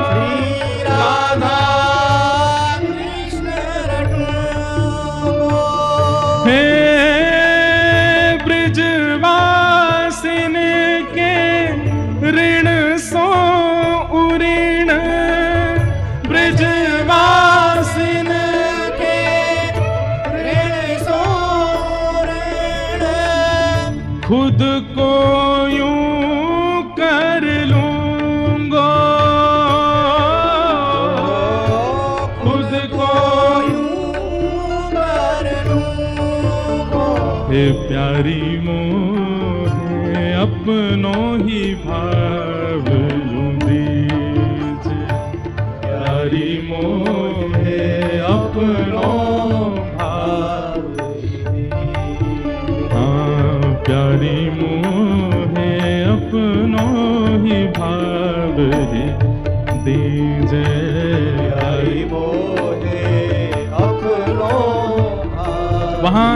श्री राधा कृष्ण रटूंगो। हे ब्रजवासिन के ऋण सो उऋण। ब्रजवासिन के ऋण सो उऋण। खुद को यूं कर लूंगो। खुद को यूं कर लूंगो। हे प्यारी मोहे अपनों ही भाव यूं दीजे। प्यारी मोहे अपनों भाव। हाँ प्यारी मोहे अपनों ही भाव ही दीजे। प्यारी मोहे अपनों भाव। वहां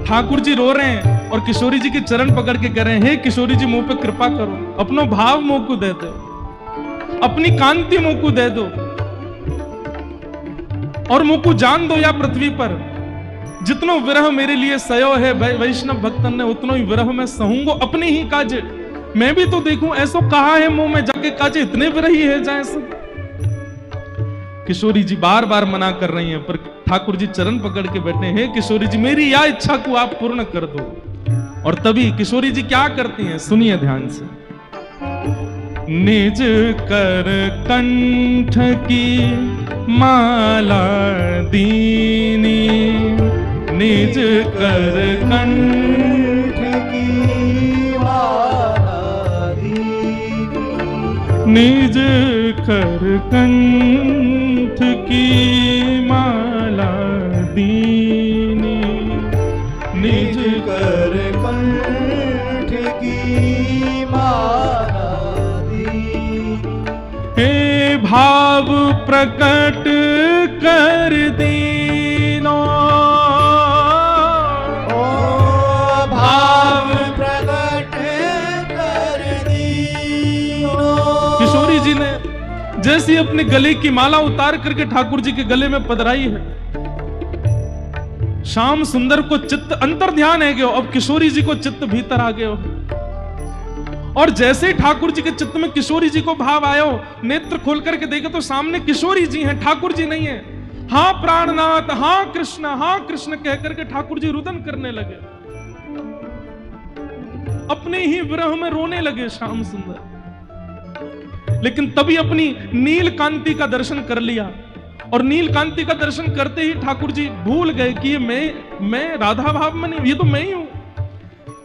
ठाकुर जी रो रहे हैं और किशोरी जी के चरण पकड़ के कह रहे हैं हे किशोरी जी मुंह पे कृपा करो, अपनो भाव मुंह को दे दो, अपनी कांति मुंह को दे दो और मुंह को जान दो या पृथ्वी पर जितनो विरह मेरे लिए सयो है वैष्णव भक्तन ने उतनो ही विरह में सहूंगो अपने ही काजे। मैं भी तो देखूं ऐसो कहा है मुंह में जाके काजे इतने विरही है जाए सब। किशोरी जी बार बार मना कर रही हैं पर ठाकुर जी चरण पकड़ के बैठे हैं किशोरी जी मेरी या इच्छा को आप पूर्ण कर दो। और तभी किशोरी जी क्या करती हैं सुनिए ध्यान से। निज कर कंठ की माला दीनी। निज कर कंठ की माला दीनी। निज कर कंठ की माला दीनी। निज कर कंठ की माला दीनी। हे भाव प्रकट कर दीनो। भाव प्रकट कर दीनो। किशोरी जी ने जैसी अपने गले की माला उतार करके ठाकुर जी के गले में पधराई है, श्याम सुंदर को चित्त अंतर ध्यान है गयो। अब किशोरी जी को चित्त भीतर आ गयो और जैसे ठाकुर जी के चित्त में किशोरी जी को भाव आयो, नेत्र खोल करके देखे तो सामने किशोरी जी हैं, ठाकुर जी नहीं है। हाँ प्राणनाथ, हाँ कृष्ण कह करके ठाकुर जी रुदन करने लगे, अपने ही विरह में रोने लगे श्याम सुंदर। लेकिन तभी अपनी नील कांति का दर्शन कर लिया और नीलकांति का दर्शन करते ही ठाकुर जी भूल गए कि ये मैं राधा भाव में नहीं, ये तो मैं ही हूं।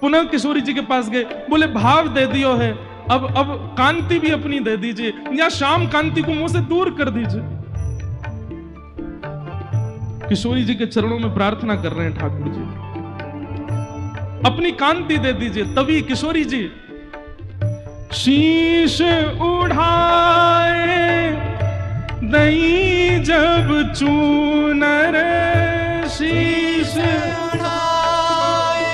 पुनः किशोरी जी के पास गए, बोले भाव दे दियो है, अब कांति भी अपनी दे दीजिए, या श्याम कांति को मुंह से दूर कर दीजिए। किशोरी जी के चरणों में प्रार्थना कर रहे हैं ठाकुर जी, अपनी कांति दे दीजिए। तभी किशोरी जी शीश उठाए दई जब चूनर, शीश उठाए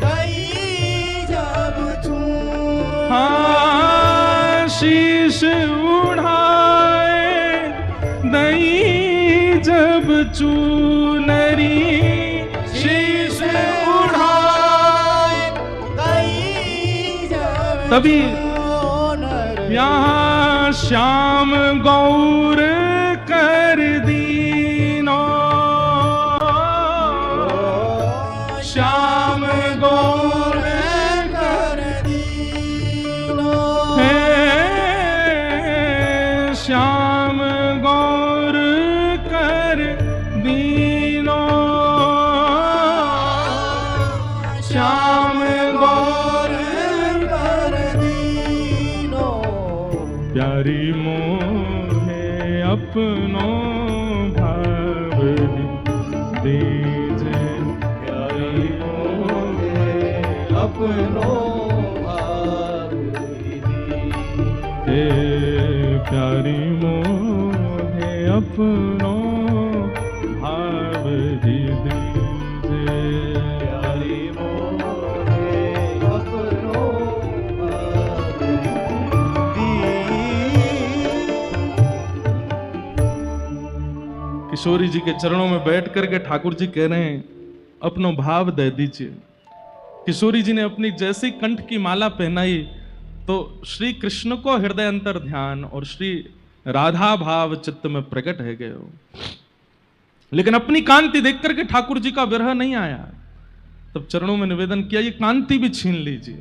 दई जब चूनर, हाँ शीश उठाए दई जब चूनरी, शीश उठाए दई जब, तभी यहाँ श्याम गौर कर दीनो, श्याम गौर कर दीनो, श्याम गौर कर दीनो, श्याम गौर कर दीनो, प्यारी मोहे अपनो भाव दीजे, प्यारी मोहे अपनो भाव दीजे, प्यारी मोहे अपनो भाव दीजे, प्यारी मोहे अपनो भाव दीजे। किशोरी जी के चरणों में बैठ करके ठाकुर जी कह रहे हैं अपनो भाव दे दीजिए। किशोरी जी ने अपनी जैसी कंठ की माला पहनाई तो श्री कृष्ण को हृदय अंतर ध्यान और श्री राधा भाव चित्त में प्रकट है गए हो। लेकिन अपनी कांति देख करके ठाकुर जी का विरह नहीं आया। तब चरणों में निवेदन किया ये कांति भी छीन लीजिए।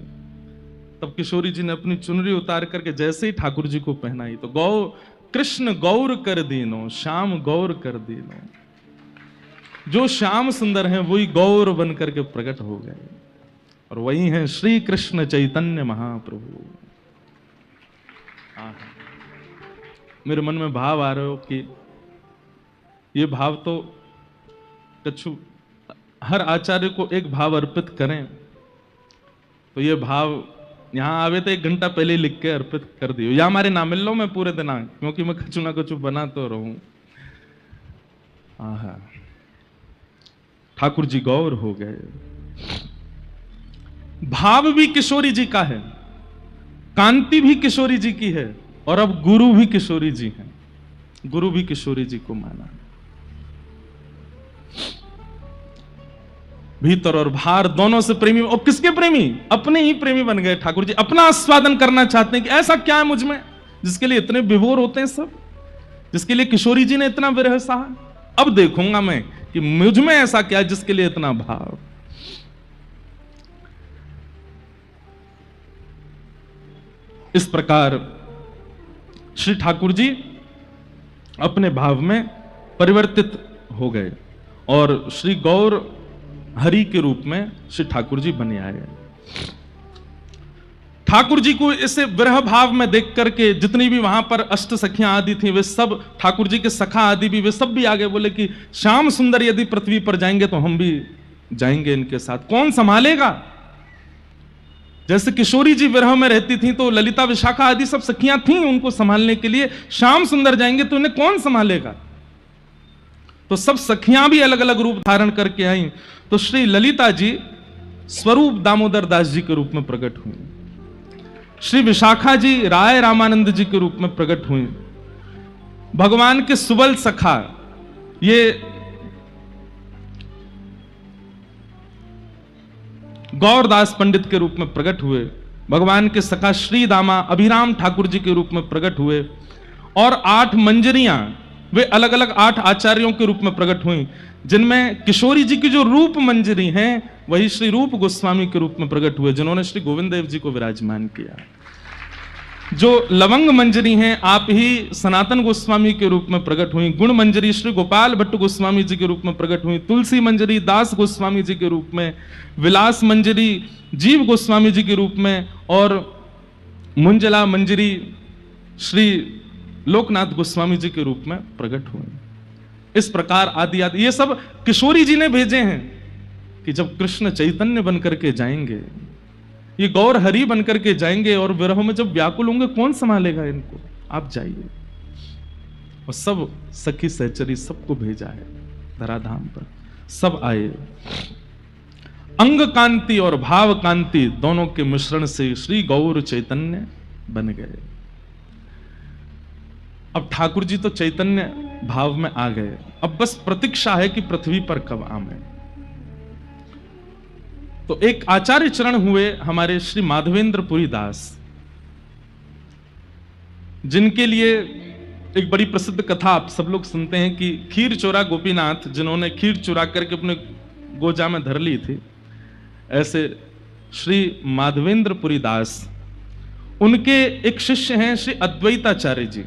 तब किशोरी जी ने अपनी चुनरी उतार करके जैसे ही ठाकुर जी को पहनाई तो गौ कृष्ण गौर कर दीनो, श्याम गौर कर दीनो। जो श्याम सुंदर हैं वही गौर बन करके प्रकट हो गए और वही हैं श्री कृष्ण चैतन्य महाप्रभु। मेरे मन में भाव आ रहे हो कि ये भाव तो कछु हर आचार्य को एक भाव अर्पित करें तो ये भाव यहां आवे तो 1 घंटा पहले लिख के अर्पित कर दियो या हमारे ना मिल लो मैं पूरे दिन क्योंकि मैं कछु ना कछु बना तो रहूं। ठाकुर जी गौर हो गए। भाव भी किशोरी जी का है, कांति भी किशोरी जी की है और अब गुरु भी किशोरी जी हैं। गुरु भी किशोरी जी को माना। भीतर और बाहर दोनों से प्रेमी। और किसके प्रेमी? अपने ही प्रेमी बन गए ठाकुर जी। अपना आस्वादन करना चाहते हैं कि ऐसा क्या है मुझ में जिसके लिए इतने विभोर होते हैं सब, जिसके लिए किशोरी जी ने इतना विरह सहा। अब देखूंगा मैं कि मुझ में ऐसा क्या है जिसके लिए इतना भाव। इस प्रकार श्री ठाकुर जी अपने भाव में परिवर्तित हो गए और श्री गौर हरि के रूप में श्री ठाकुर जी बने आए। ठाकुर जी को इसे विरह भाव में देख करके जितनी भी वहां पर अष्ट सखियां आदि थी वे सब, ठाकुर जी के सखा आदि भी, वे सब भी आगे बोले कि श्याम सुंदर यदि पृथ्वी पर जाएंगे तो हम भी जाएंगे इनके साथ। कौन संभालेगा? जैसे किशोरी जी विरह में रहती थी तो ललिता विशाखा आदि सब सखियां थीं उनको संभालने के लिए। श्याम सुंदर जाएंगे तो उन्हें कौन संभालेगा? तो सब सखियां भी अलग अलग रूप धारण करके आई। तो श्री ललिता जी स्वरूप दामोदर दास जी के रूप में प्रकट हुई। श्री विशाखा जी राय रामानंद जी के रूप में प्रकट हुई। भगवान के सुबल सखा ये गौरदास पंडित के रूप में प्रकट हुए। भगवान के सखा श्री दामा अभिराम ठाकुर जी के रूप में प्रकट हुए। और 8 मंजरियां वे अलग अलग 8 आचार्यों के रूप में प्रकट हुई, जिनमें किशोरी जी की जो रूप मंजरी हैं वही श्री रूप गोस्वामी के रूप में प्रकट हुए, जिन्होंने श्री गोविंद देव जी को विराजमान किया। जो लवंग मंजरी हैं आप ही सनातन गोस्वामी के रूप में प्रकट हुई, गुण मंजरी श्री गोपाल भट्ट गोस्वामी जी के रूप में प्रकट हुई, तुलसी मंजरी दास गोस्वामी जी के रूप में, विलास मंजरी जीव गोस्वामी जी के रूप में, और मुंजला मंजरी श्री लोकनाथ गोस्वामी जी के रूप में प्रकट हुई। इस प्रकार आदि आदि ये सब किशोरी जी ने भेजे हैं कि जब कृष्ण चैतन्य बनकर के जाएंगे, ये गौर हरि बनकर के जाएंगे और विरह में जब व्याकुल होंगे कौन संभालेगा इनको, आप जाइए। और सब सखी सहचरी सबको भेजा है धराधाम पर, सब आए। अंग कांति और भाव कांति दोनों के मिश्रण से श्री गौर चैतन्य बन गए। अब ठाकुर जी तो चैतन्य भाव में आ गए, अब बस प्रतीक्षा है कि पृथ्वी पर कब आए। तो एक आचार्य चरण हुए हमारे श्री माधवेंद्र पुरी दास, जिनके लिए एक बड़ी प्रसिद्ध कथा आप सब लोग सुनते हैं कि खीर चोरा गोपीनाथ, जिन्होंने खीर चुरा करके अपने गोजा में धर ली थी, ऐसे श्री माधवेंद्र पुरी दास, उनके एक शिष्य हैं श्री अद्वैताचार्य जी।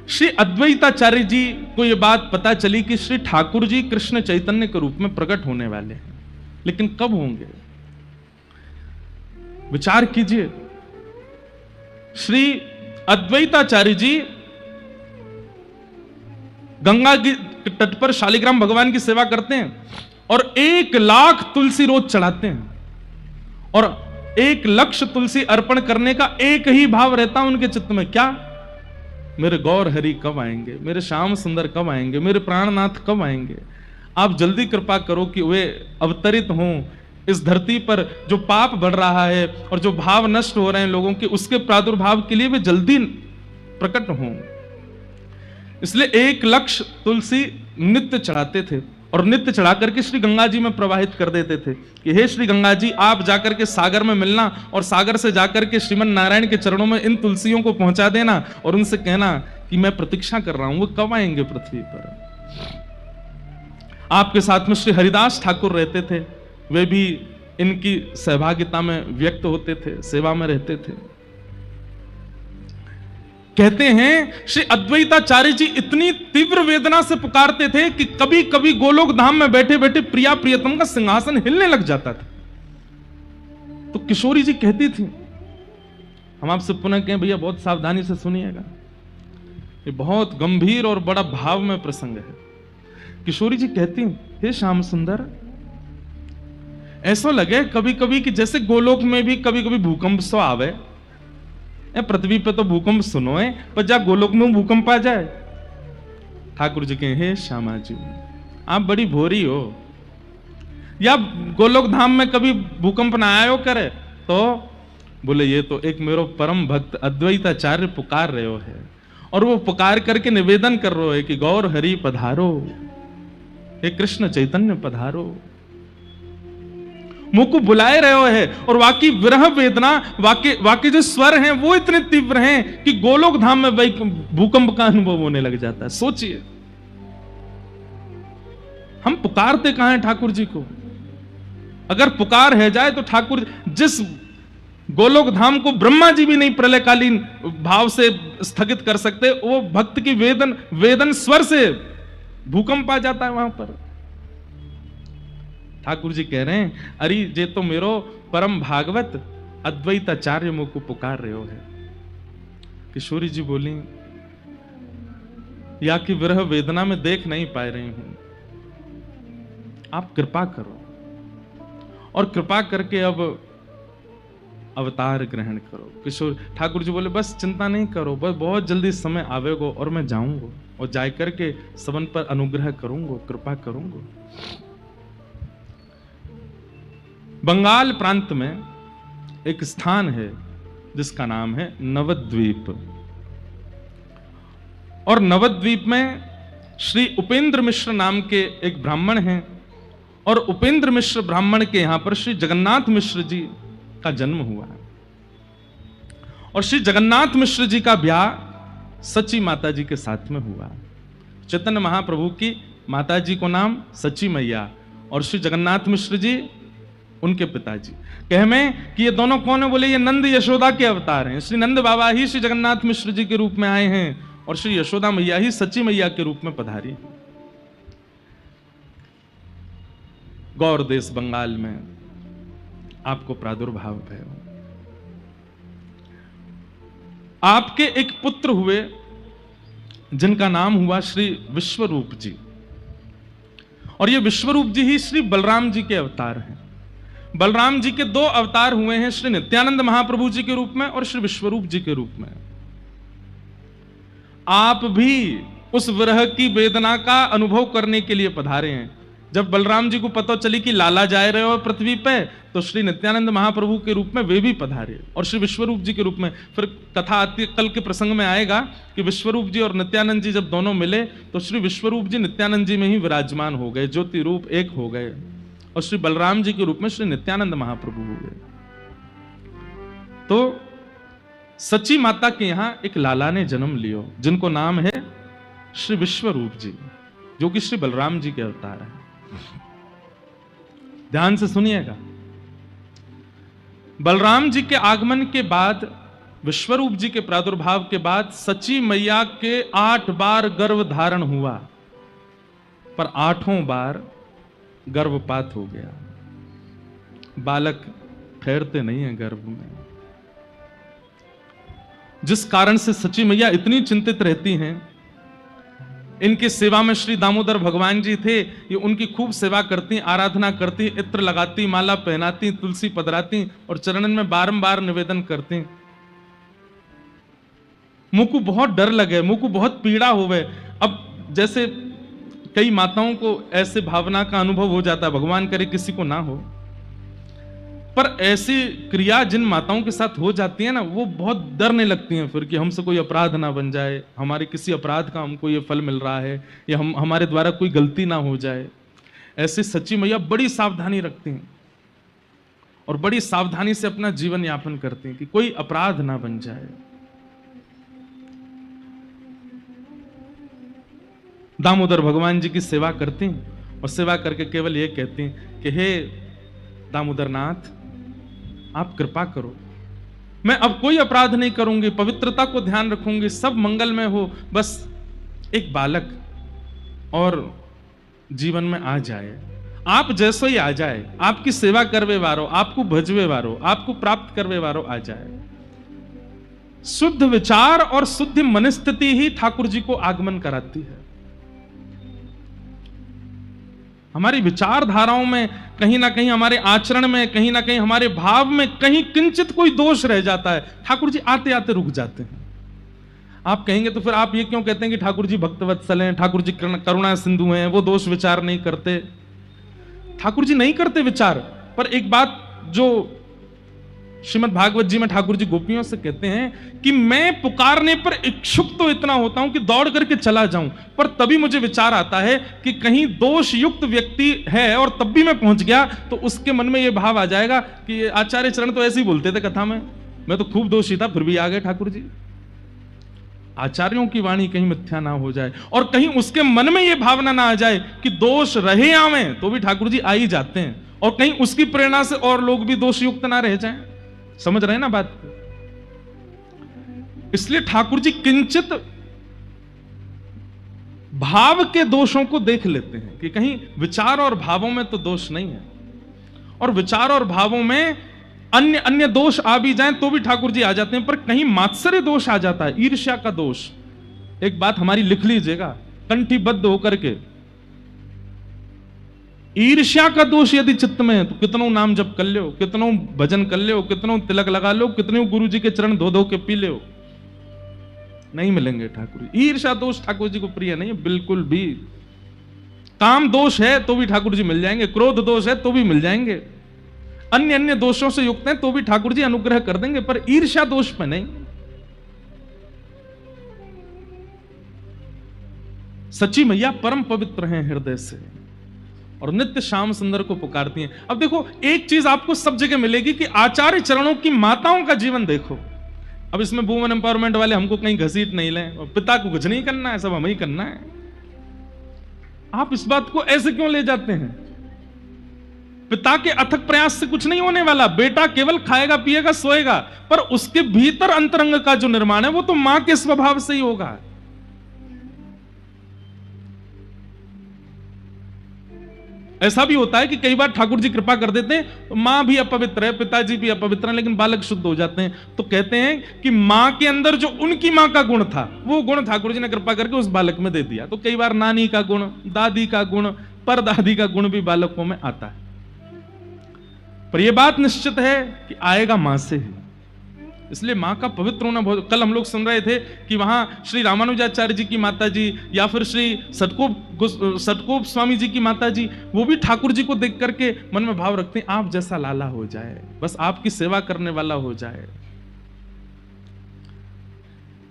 श्री अद्वैताचार्य जी को यह बात पता चली कि श्री ठाकुर जी कृष्ण चैतन्य के रूप में प्रकट होने वाले हैं, लेकिन कब होंगे, विचार कीजिए। श्री अद्वैताचार्य जी गंगा की तट पर शालिग्राम भगवान की सेवा करते हैं और 1 लाख तुलसी रोज चढ़ाते हैं, और 1 लक्ष तुलसी अर्पण करने का एक ही भाव रहता उनके चित्त में, क्या, मेरे गौर हरि कब आएंगे, मेरे श्याम सुंदर कब आएंगे, मेरे प्राणनाथ कब आएंगे। आप जल्दी कृपा करो कि वे अवतरित हों इस धरती पर, जो पाप बढ़ रहा है और जो भाव नष्ट हो रहे हैं लोगों के, उसके प्रादुर्भाव के लिए वे जल्दी प्रकट हों। इसलिए 1 लक्ष तुलसी नित्य चढ़ाते थे और नित्य चढ़ा करके श्री गंगा जी में प्रवाहित कर देते थे कि हे श्री गंगा जी, आप जाकर के सागर में मिलना और सागर से जाकर के श्रीमन नारायण के चरणों में इन तुलसियों को पहुंचा देना और उनसे कहना कि मैं प्रतीक्षा कर रहा हूं, वो कब आएंगे पृथ्वी पर। आपके साथ में श्री हरिदास ठाकुर रहते थे, वे भी इनकी सहभागिता में व्यक्त होते थे, सेवा में रहते थे। कहते हैं श्री अद्वैताचार्य जी इतनी तीव्र वेदना से पुकारते थे कि कभी कभी गोलोक धाम में बैठे बैठे प्रिया प्रियतम का सिंहासन हिलने लग जाता था। तो किशोरी जी कहती थी, हम आपसे पुनः कहें भैया बहुत सावधानी से सुनिएगा, ये बहुत गंभीर और बड़ा भाव में प्रसंग है। किशोरी जी कहती, हे श्याम सुंदर, ऐसा लगे कभी कभी कि जैसे गोलोक में भी कभी कभी भूकंप सो आवे, पृथ्वी पे तो भूकंप सुनो है, पर जा गोलोक में भूकंप आ जाए। ठाकुर जी कहे, हे श्यामा जी, आप बड़ी भोरी हो, या गोलोक धाम में कभी भूकंप ना आयो करे। तो बोले, ये तो एक मेरो परम भक्त अद्वैताचार्य पुकार रहे हो है, और वो पुकार करके निवेदन कर रहे है कि गौर हरि पधारो, हे कृष्ण चैतन्य पधारो, मुझको बुलाए रहे हो है। और वाकई विरह वेदना, वाकई जो स्वर हैं वो इतने तीव्र हैं कि गोलोक धाम में वही भूकंप का अनुभव होने लग जाता है। सोचिए, हम पुकारते कहां हैं ठाकुर जी को? अगर पुकार है जाए तो ठाकुर, जिस गोलोक धाम को ब्रह्मा जी भी नहीं प्रलयकालीन भाव से स्थगित कर सकते, वो भक्त की वेदन स्वर से भूकंप आ जाता है वहां पर। ठाकुर जी कह रहे हैं, अरे जे तो मेरो परम भागवत अद्वैताचार्य मुझ को पुकार रहे हो है। किशोरी जी बोली, या कि विरह वेदना में देख नहीं पा रही हूं, आप कृपा करो, और कृपा करके अब अवतार ग्रहण करो। किशोर ठाकुर जी बोले, बस चिंता नहीं करो, बस बहुत जल्दी समय आवेगा और मैं जाऊंगा और जा करके सबन पर अनुग्रह करूंगा, कृपा करूंगा। बंगाल प्रांत में एक स्थान है जिसका नाम है नवद्वीप, और नवद्वीप में श्री उपेंद्र मिश्र नाम के एक ब्राह्मण हैं, और उपेंद्र मिश्र ब्राह्मण के यहां पर श्री जगन्नाथ मिश्र जी का जन्म हुआ है, और श्री जगन्नाथ मिश्र जी का ब्याह सची माता जी के साथ में हुआ। चैतन्य महाप्रभु की माता जी को नाम सची मैया, और श्री जगन्नाथ मिश्र जी उनके पिताजी। कह में कि ये दोनों कौन है? बोले ये नंद यशोदा के अवतार हैं। श्री नंद बाबा ही श्री जगन्नाथ मिश्र जी के रूप में आए हैं और श्री यशोदा मैया ही सच्ची मैया के रूप में पधारी। गौर देश बंगाल में आपको प्रादुर्भाव है। आपके एक पुत्र हुए जिनका नाम हुआ श्री विश्वरूप जी, और ये विश्वरूप जी ही श्री बलराम जी के अवतार हैं। बलराम जी के दो अवतार हुए हैं, श्री नित्यानंद महाप्रभु जी के रूप में और श्री विश्वरूप जी के रूप में। आप भी उस विरह की वेदना का अनुभव करने के लिए पधारे हैं। जब बलराम जी को पता चली कि लाला जा रहे हो पृथ्वी पे, तो श्री नित्यानंद महाप्रभु के रूप में वे भी पधारे और श्री विश्वरूप जी के रूप में। फिर कथा आती, कल के प्रसंग में आएगा कि विश्वरूप जी और नित्यानंद जी जब दोनों मिले तो श्री विश्वरूप जी नित्यानंद जी में ही विराजमान हो गए, ज्योति रूप एक हो गए, और श्री बलराम जी के रूप में श्री नित्यानंद महाप्रभु हो गए। तो सच्ची माता के यहां एक लाला ने जन्म लियो जिनको नाम है श्री विश्वरूप जी, जो कि श्री बलराम जी के अवतार है। ध्यान से सुनिएगा। बलराम जी के आगमन के बाद, विश्वरूप जी के प्रादुर्भाव के बाद सच्ची मैया के 8 बार गर्भ धारण हुआ, पर 8वां बार गर्भपात हो गया। बालक ठहरते नहीं है गर्भ में, जिस कारण से सच्ची मैया इतनी चिंतित रहती हैं। इनकी सेवा में श्री दामोदर भगवान जी थे, ये उनकी खूब सेवा करती, आराधना करती, इत्र लगाती, माला पहनाती, तुलसी पधराती और चरणन में बारंबार निवेदन करती। मुझ को बहुत डर लगे, मुझ को बहुत पीड़ा होवे। अब जैसे कई माताओं को ऐसे भावना का अनुभव हो जाता है, भगवान करे किसी को ना हो, पर ऐसी क्रिया जिन माताओं के साथ हो जाती है ना, वो बहुत डरने लगती हैं फिर कि हमसे कोई अपराध ना बन जाए, हमारे किसी अपराध का हमको ये फल मिल रहा है, या हमारे द्वारा कोई गलती ना हो जाए। ऐसे सच्ची मैया बड़ी सावधानी रखती हैं और बड़ी सावधानी से अपना जीवन यापन करती हैं कि कोई अपराध ना बन जाए। दामोदर भगवान जी की सेवा करती हैं और सेवा करके केवल ये कहती हैं कि हे दामोदरनाथ, आप कृपा करो, मैं अब कोई अपराध नहीं करूंगी, पवित्रता को ध्यान रखूंगी, सब मंगलमय हो, बस एक बालक और जीवन में आ जाए, आप जैसो ही आ जाए, आपकी सेवा करवे वारो, आपको भजवे वारो, आपको प्राप्त करवे वारो आ जाए। शुद्ध विचार और शुद्ध मनस्थिति ही ठाकुर जी को आगमन कराती है। हमारी विचारधाराओं में कहीं ना कहीं, हमारे आचरण में कहीं ना कहीं, हमारे भाव में कहीं किंचित कोई दोष रह जाता है, ठाकुर जी आते आते रुक जाते हैं। आप कहेंगे तो फिर आप ये क्यों कहते हैं कि ठाकुर जी भक्तवत्सल हैं, ठाकुर जी करुणा सिंधु हैं, वो दोष विचार नहीं करते? ठाकुर जी नहीं करते विचार, पर एक बात जो श्रीमद् भागवत जी में ठाकुर जी गोपियों से कहते हैं कि मैं पुकारने पर इच्छुक तो इतना होता हूं कि दौड़ करके चला जाऊं, पर तभी मुझे विचार आता है कि कहीं दोष युक्त व्यक्ति है और तब भी मैं पहुंच गया तो उसके मन में यह भाव आ जाएगा कि आचार्य चरण तो ऐसे ही बोलते थे कथा में, मैं तो खूब दोषी था फिर भी आ गए ठाकुर जी। आचार्यों की वाणी कहीं मिथ्या ना हो जाए और कहीं उसके मन में यह भावना ना आ जाए कि दोष रहे आवे तो भी ठाकुर जी आ ही जाते हैं, और कहीं उसकी प्रेरणा से और लोग भी दोष युक्त ना रह जाएं। समझ रहे हैं ना बात? इसलिए ठाकुर जी किंचित भाव के दोषों को देख लेते हैं कि कहीं विचार और भावों में तो दोष नहीं है, और विचार और भावों में अन्य अन्य दोष आ भी जाएं तो भी ठाकुर जी आ जाते हैं, पर कहीं मात्सर्य दोष आ जाता है, ईर्ष्या का दोष। एक बात हमारी लिख लीजिएगा कंठीबद्ध होकर के, ईर्ष्या का दोष यदि चित्त में है तो कितनों नाम जप कर लो, कितनों भजन कर लो, कितनों तिलक लगा लो, कितनों गुरु जी के चरण धो धो के पी लो, नहीं मिलेंगे ठाकुर जी। ईर्ष्या दोष ठाकुर जी को प्रिय नहीं है बिल्कुल भी। काम दोष है तो भी ठाकुर जी मिल जाएंगे, क्रोध दोष है तो भी मिल जाएंगे, अन्य अन्य दोषों से युक्त हैं तो भी ठाकुर जी अनुग्रह कर देंगे, पर ईर्ष्या दोष पे नहीं। सच्ची मैया परम पवित्र हैं हृदय से और नित्य श्याम सुंदर को पुकारती हैं। अब देखो एक चीज आपको सब जगह मिलेगी कि आचार्य चरणों की माताओं का जीवन देखो। अब इसमें वुमेन एम्पावरमेंट वाले हमको कहीं घसीट नहीं लें, और पिता को कुछ नहीं करना है, सब हमें ही करना है। आप इस बात को ऐसे क्यों ले जाते हैं? पिता के अथक प्रयास से कुछ नहीं होने वाला। बेटा केवल खाएगा पिएगा सोएगा, पर उसके भीतर अंतरंग का जो निर्माण है वो तो मां के स्वभाव से ही होगा। ऐसा भी होता है कि कई बार ठाकुर जी कृपा कर देते हैं, तो मां भी अपवित्र है, पिताजी भी अपवित्र है, लेकिन बालक शुद्ध हो जाते हैं। तो कहते हैं कि मां के अंदर जो उनकी मां का गुण था, वो गुण ठाकुर जी ने कृपा करके उस बालक में दे दिया। तो कई बार नानी का गुण, दादी का गुण, परदादी का गुण भी बालकों में आता है। पर यह बात निश्चित है कि आएगा मां से ही। इसलिए मां का पवित्र होना बहुत। कल हम लोग सुन रहे थे कि वहां श्री रामानुजाचार्य जी की माता जी या फिर श्री सतकोप स्वामी जी की माता जी, वो भी ठाकुर जी को देख करके मन में भाव रखते हैं, आप जैसा लाला हो जाए, बस आपकी सेवा करने वाला हो जाए।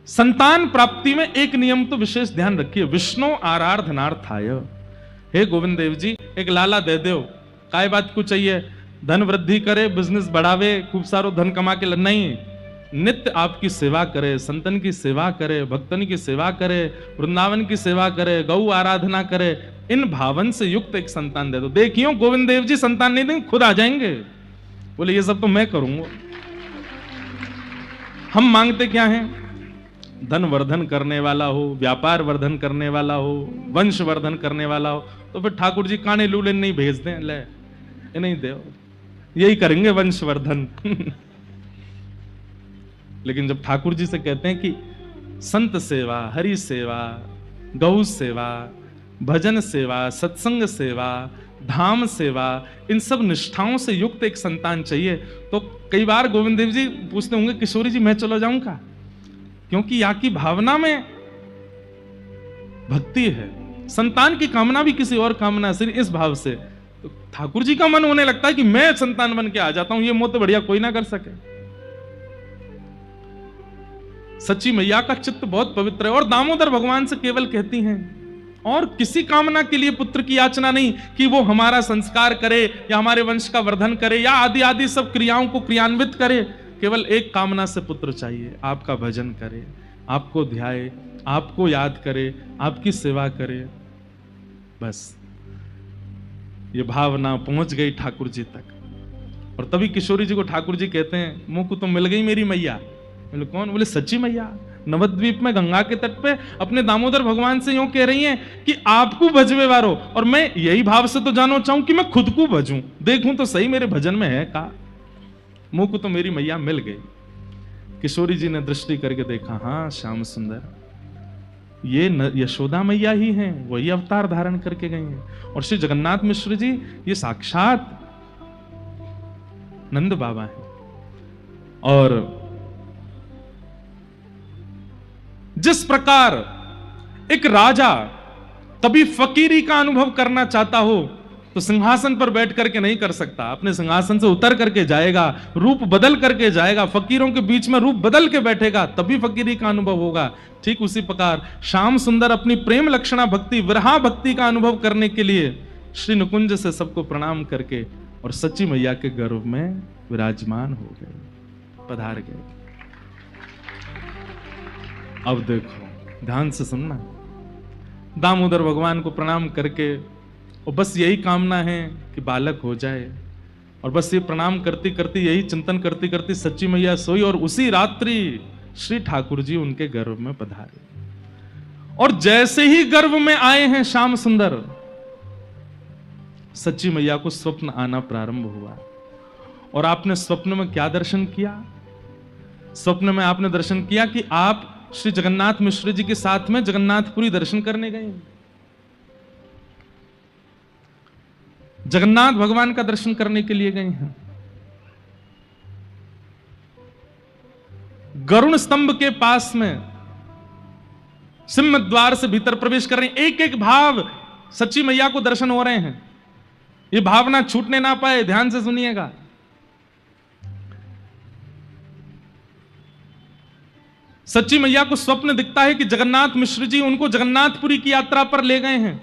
संतान प्राप्ति में एक नियम तो विशेष ध्यान रखिए, विष्णु आराधनार्थाय। हे गोविंद देव जी, एक लाला दे दो, काय बात को चाहिए, धन वृद्धि करे, बिजनेस बढ़ावे, खूब सारो धन कमा के नहीं, नित्य आपकी सेवा करे, संतन की सेवा करे, भक्तन की सेवा करे, वृंदावन की सेवा करे, गौ आराधना करे। इन भावन से युक्त एक संतान दे दो। देखियो गोविंद देव जी संतान नहीं देंगे, खुद आ जाएंगे, बोले ये सब तो मैं करूंगा। हम मांगते क्या है? धन वर्धन करने वाला हो, व्यापार वर्धन करने वाला हो, वंश वर्धन करने वाला हो। तो फिर ठाकुर जी काने लूले नहीं भेज दें, ले ये नहीं दे, यही करेंगे वंश वर्धन। लेकिन जब ठाकुर जी से कहते हैं कि संत सेवा, हरि सेवा, गौ सेवा, भजन सेवा, सत्संग सेवा, धाम सेवा, इन सब निष्ठाओं से युक्त एक संतान चाहिए, तो कई बार गोविंद देव जी पूछते होंगे, किशोरी जी मैं चलो जाऊं का? क्योंकि यहाँ की भावना में भक्ति है, संतान की कामना भी किसी और कामना सिर्फ इस भाव से। तो ठाकुर जी का मन होने लगता है कि मैं संतान बन के आ जाता हूं, ये मोह तो बढ़िया कोई ना कर सके। सच्ची मैया का चित्त बहुत पवित्र है, और दामोदर भगवान से केवल कहती हैं, और किसी कामना के लिए पुत्र की याचना नहीं कि वो हमारा संस्कार करे या हमारे वंश का वर्धन करे या आदि आदि सब क्रियाओं को क्रियान्वित करे। केवल एक कामना से पुत्र चाहिए, आपका भजन करे, आपको ध्याए, आपको याद करे, आपकी सेवा करे। बस ये भावना पहुंच गई ठाकुर जी तक, और तभी किशोरी जी को ठाकुर जी कहते हैं, मुंह को तो मिल गई मेरी मैया। बोले कौन? बोले सच्ची मैया, नवद्वीप में गंगा के तट पे अपने दामोदर भगवान से यूं कह रही हैं कि आपको भजवे वारो, और मैं यही भाव से तो जानो चाहूं कि मैं खुद को भजूं, देखूं तो सही मेरे भजन में है का। मुंह को तो मेरी मैया मिल गई। किशोरी जी ने दृष्टि करके देखा, हाँ श्याम सुंदर, ये यशोदा मैया ही हैं, वही अवतार धारण करके गई हैं। और श्री जगन्नाथ मिश्र जी ये साक्षात नंद बाबा हैं। और जिस प्रकार एक राजा कभी फकीरी का अनुभव करना चाहता हो तो सिंहासन पर बैठ करके नहीं कर सकता, अपने सिंहासन से उतर करके जाएगा, रूप बदल करके जाएगा, फकीरों के बीच में रूप बदल के बैठेगा, तभी फकीरी का अनुभव होगा। ठीक उसी प्रकार श्याम सुंदर अपनी प्रेम लक्षणा भक्ति, विरहा भक्ति का अनुभव करने के लिए श्री नुकुंज से सबको प्रणाम करके और सच्ची मैया के गर्भ में विराजमान हो गए, पधार गए। अब देखो ध्यान से सुनना, दामोदर भगवान को प्रणाम करके, और बस यही कामना है कि बालक हो जाए, और बस ये प्रणाम करती करती, यही चिंतन करती करती सच्ची मैया सोई, और उसी रात्रि श्री ठाकुर जी उनके गर्भ में पधारे। और जैसे ही गर्भ में आए हैं श्याम सुंदर, सच्ची मैया को स्वप्न आना प्रारंभ हुआ। और आपने स्वप्न में क्या दर्शन किया? स्वप्न में आपने दर्शन किया कि आप श्री जगन्नाथ मिश्र जी के साथ में जगन्नाथपुरी दर्शन करने गए, जगन्नाथ भगवान का दर्शन करने के लिए गए हैं। गरुण स्तंभ के पास में सिंह द्वार से भीतर प्रवेश कर रहे हैं। एक एक भाव सच्ची मैया को दर्शन हो रहे हैं, ये भावना छूटने ना पाए, ध्यान से सुनिएगा। सच्ची मैया को स्वप्न दिखता है कि जगन्नाथ मिश्र जी उनको जगन्नाथपुरी की यात्रा पर ले गए हैं।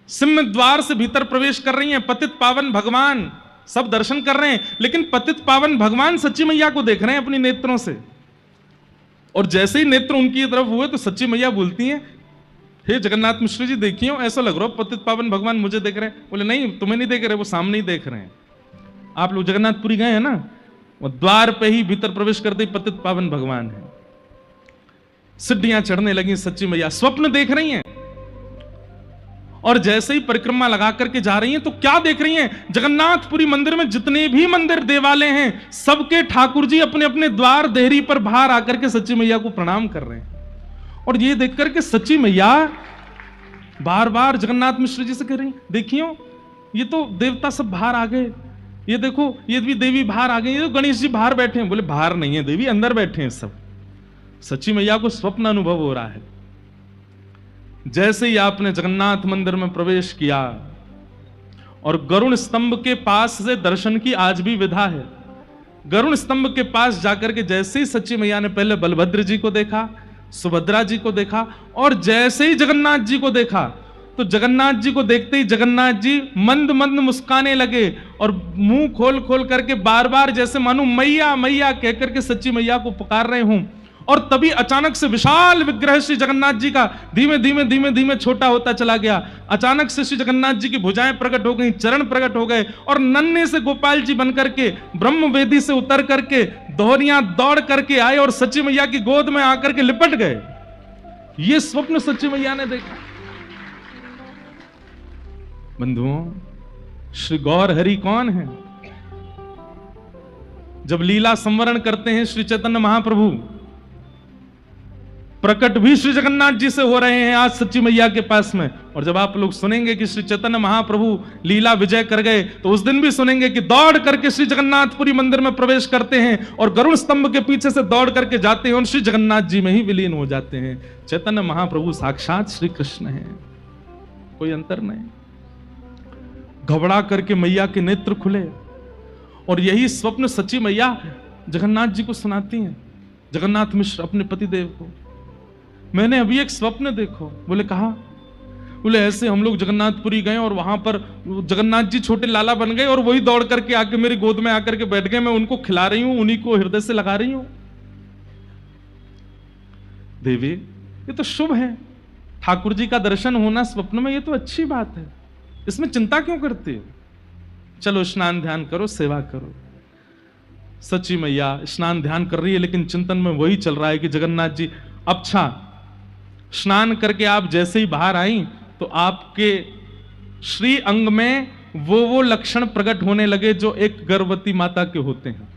सिंह द्वार से भीतर प्रवेश कर रही हैं, पतित पावन भगवान सब दर्शन कर रहे हैं, लेकिन पतित पावन भगवान सच्ची मैया को देख रहे हैं अपनी नेत्रों से। और जैसे ही नेत्र उनकी तरफ हुए तो सच्ची मैया बोलती हैं, हे जगन्नाथ मिश्र जी देखिए, ऐसा लग रहा हो पतित पावन भगवान मुझे देख रहे हैं। बोले नहीं, तुम्हें नहीं देख रहे, वो सामने ही देख रहे हैं। आप लोग जगन्नाथपुरी गए हैं ना, वो द्वार पे ही भीतर प्रवेश करते ही पतित पावन भगवान है। सीढ़ियां चढ़ने लगी, सच्ची मैया स्वप्न देख रही हैं, और जैसे ही परिक्रमा लगा करके जा रही हैं तो क्या देख रही हैं? जगन्नाथपुरी मंदिर में जितने भी मंदिर देवालय हैं, सबके ठाकुर जी अपने अपने द्वार देहरी पर बाहर आकर के सच्ची मैया को प्रणाम कर रहे हैं। और ये देख करके सच्ची मैया बार बार जगन्नाथ मिश्र जी से कह रही, देखियो ये तो देवता सब बाहर आ गए, ये देखो ये भी देवी बाहर आ गई, ये तो गणेश जी बाहर बैठे हैं। बोले बाहर नहीं है देवी, अंदर बैठे हैं सब। सच्ची मैया को स्वप्न अनुभव हो रहा है। जैसे ही आपने जगन्नाथ मंदिर में प्रवेश किया और गरुण स्तंभ के पास से दर्शन की आज भी विधा है। गरुण स्तंभ के पास जाकर के जैसे ही सच्ची मैया ने पहले बलभद्र जी को देखा, सुभद्रा जी को देखा, और जैसे ही जगन्नाथ जी को देखा तो जगन्नाथ जी को देखते ही जगन्नाथ जी मंद मंद मुस्काने लगे और मुंह खोल खोल करके बार बार जैसे मानो मैया मैया कहकर के सच्ची मैया को पुकार रहे हूं। और तभी अचानक से विशाल विग्रह श्री जगन्नाथ जी का धीमे धीमे धीमे धीमे छोटा होता चला गया। अचानक से श्री जगन्नाथ जी की भुजाएं प्रकट हो गई, चरण प्रकट हो गए, और नन्हे से गोपाल जी बनकर के ब्रह्म वेदी से उतर करके दोहरियां दौड़ करके आए और सच्ची मैया की गोद में आकर के लिपट गए। ये स्वप्न सच्ची मैया ने देखा। बंधुओं, श्री गौर हरि कौन है? जब लीला संवरण करते हैं श्री चैतन्य महाप्रभु, प्रकट भी श्री जगन्नाथ जी से हो रहे हैं आज सच्ची मैया के पास में। और जब आप लोग सुनेंगे कि श्री चैतन्य महाप्रभु लीला विजय कर गए, तो उस दिन भी सुनेंगे कि दौड़ करके श्री जगन्नाथपुरी मंदिर में प्रवेश करते हैं और गरुड़ स्तंभ के पीछे से दौड़ करके जाते हैं और श्री जगन्नाथ जी में ही विलीन हो जाते हैं। चैतन्य महाप्रभु साक्षात श्री कृष्ण है, कोई अंतर नहीं। घबरा करके मैया के नेत्र खुले और यही स्वप्न सच्ची मैया जगन्नाथ जी को सुनाती हैं। जगन्नाथ मिश्र अपने पतिदेव को, मैंने अभी एक स्वप्न देखो। बोले कहा? बोले ऐसे हम लोग जगन्नाथपुरी गए और वहां पर जगन्नाथ जी छोटे लाला बन गए और वही दौड़ करके आके मेरी गोद में आकर के बैठ गए। मैं उनको खिला रही हूं, उन्हीं को हृदय से लगा रही हूं। देवी, ये तो शुभ है, ठाकुर जी का दर्शन होना स्वप्न में, ये तो अच्छी बात है, इसमें चिंता क्यों करती है? चलो स्नान ध्यान करो, सेवा करो। सच्ची मैया स्नान ध्यान कर रही है, लेकिन चिंतन में वही चल रहा है कि जगन्नाथ जी, अच्छा स्नान करके आप जैसे ही बाहर आई तो आपके श्री अंग में वो लक्षण प्रकट होने लगे जो एक गर्भवती माता के होते हैं।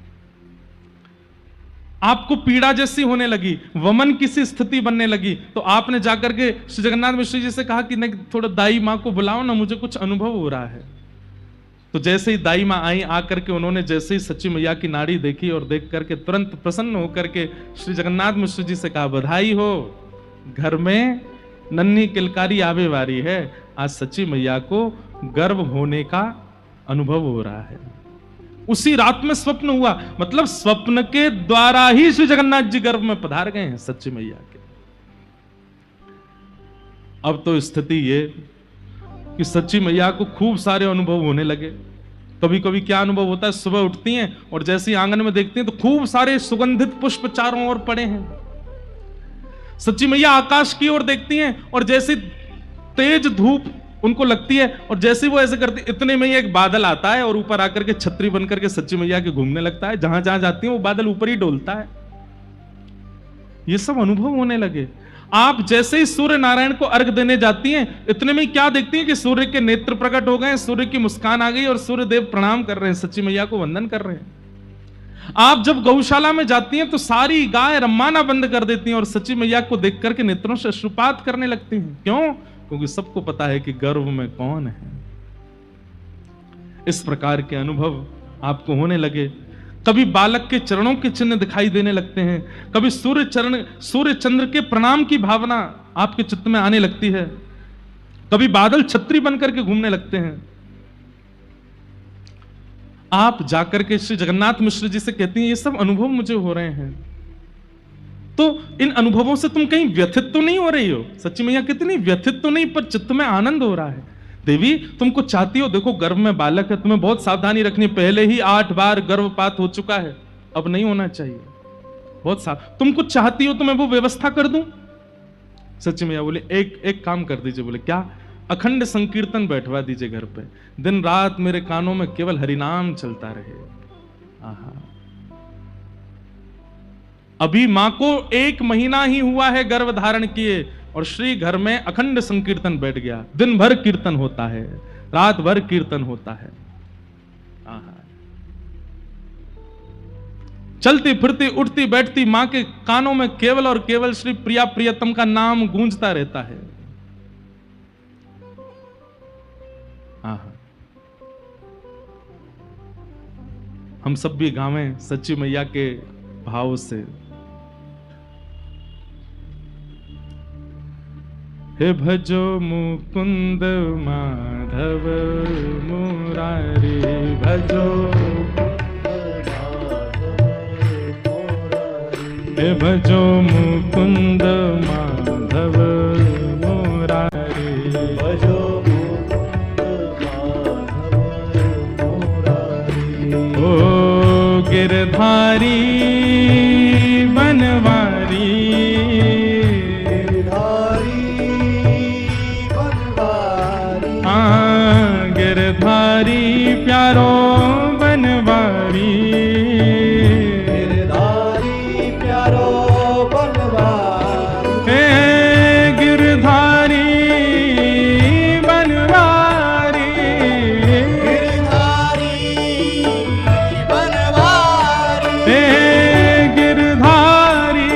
आपको पीड़ा जैसी होने लगी, वमन की सी स्थिति बनने लगी। तो आपने जाकर के श्री जगन्नाथ मिश्र जी से कहा कि नहीं, थोड़ा दाई माँ को बुलाओ ना, मुझे कुछ अनुभव हो रहा है। तो जैसे ही दाई माँ आई, आकर के उन्होंने जैसे ही सच्ची मैया की नाड़ी देखी और देख करके तुरंत प्रसन्न होकर के श्री जगन्नाथ मिश्र जी से कहा, बधाई हो, घर में नन्ही किलकारी आवे वारी है। आज सच्ची मैया को गर्भ होने का अनुभव हो रहा है। उसी रात में स्वप्न हुआ, मतलब स्वप्न के द्वारा ही श्री जगन्नाथ जी गर्भ में पधार गए हैं सच्ची मैया के। अब तो स्थिति ये कि सच्ची मैया को खूब सारे अनुभव होने लगे। कभी कभी क्या अनुभव होता है, सुबह उठती हैं और जैसे ही आंगन में देखती हैं तो खूब सारे सुगंधित पुष्प चारों ओर पड़े हैं। सच्ची मैया आकाश की ओर देखती हैं और जैसे तेज धूप उनको लगती है और जैसे वो ऐसे करती, इतने में ही एक बादल आता है और ऊपर आकर के छतरी बनकर के सच्ची मैया के घूमने लगता है। जहां जहां जाती है वो बादल ऊपर ही डोलता है। ये सब अनुभव होने लगे। आप जैसे ही सूर्य नारायण को अर्घ देने जाती हैं, इतने में क्या देखती हैं कि सूर्य के नेत्र प्रकट हो गए, सूर्य की मुस्कान आ गई और सूर्य देव प्रणाम कर रहे हैं, सच्ची मैया को वंदन कर रहे हैं। आप जब गौशाला में जाती हैं तो सारी गाय रम्माना बंद कर देती हैं और सच्ची मैया को देख करके नेत्रों से अश्रुपात करने लगती हैं। क्यों? क्योंकि सबको पता है कि गर्भ में कौन है। इस प्रकार के अनुभव आपको होने लगे। कभी बालक के चरणों के चिन्ह दिखाई देने लगते हैं, कभी सूर्य चंद्र के प्रणाम की भावना आपके चित्त में आने लगती है, कभी बादल छतरी बनकर के घूमने लगते हैं। आप जाकर के श्री जगन्नाथ मिश्र जी से कहती हैं, ये सब अनुभव मुझे हो रहे हैं, तो इन अनुभवों से तुम कहीं व्यथित तो नहीं हो रही हो? सच्ची मैया कितनी व्यथित तो नहीं, पर चित्त में आनंद हो रहा है। देवी, तुमको चाहती हो, देखो गर्भ में बालक है, तुम्हें बहुत सावधानी रखनी। पहले ही 8 बार गर्भपात हो चुका है, अब नहीं होना चाहिए। बहुत तुम कुछ चाहती हो तो मैं वो व्यवस्था कर दूं। सच्ची मैया बोले एक काम कर दीजिए। बोले क्या? अखंड संकीर्तन बैठवा दीजिए घर पे, दिन रात मेरे कानों में केवल हरिनाम चलता रहे। आहा, अभी मां को 1 महीना ही हुआ है गर्भ धारण किए और श्री घर में अखंड संकीर्तन बैठ गया। दिन भर कीर्तन होता है, रात भर कीर्तन होता है। आहा, चलती फिरती उठती बैठती मां के कानों में केवल और केवल श्री प्रिया प्रियतम का नाम गूंजता रहता है। आहा, हम सब भी गावें सच्ची मैया के भाव से। हे भजो मुकुंद माधव मुरारी, भजो हे भजो मुकुंद माधव मुरारी, भजो मुकुंद माधव मुरारी। ओ गिरधारी बनवारी, गिरधारी प्यारो बनवारी, गिरधारी प्यारो बनवारी, हे गिरधारी बनवारी, गिरधारी बनवारी, हे गिरधारी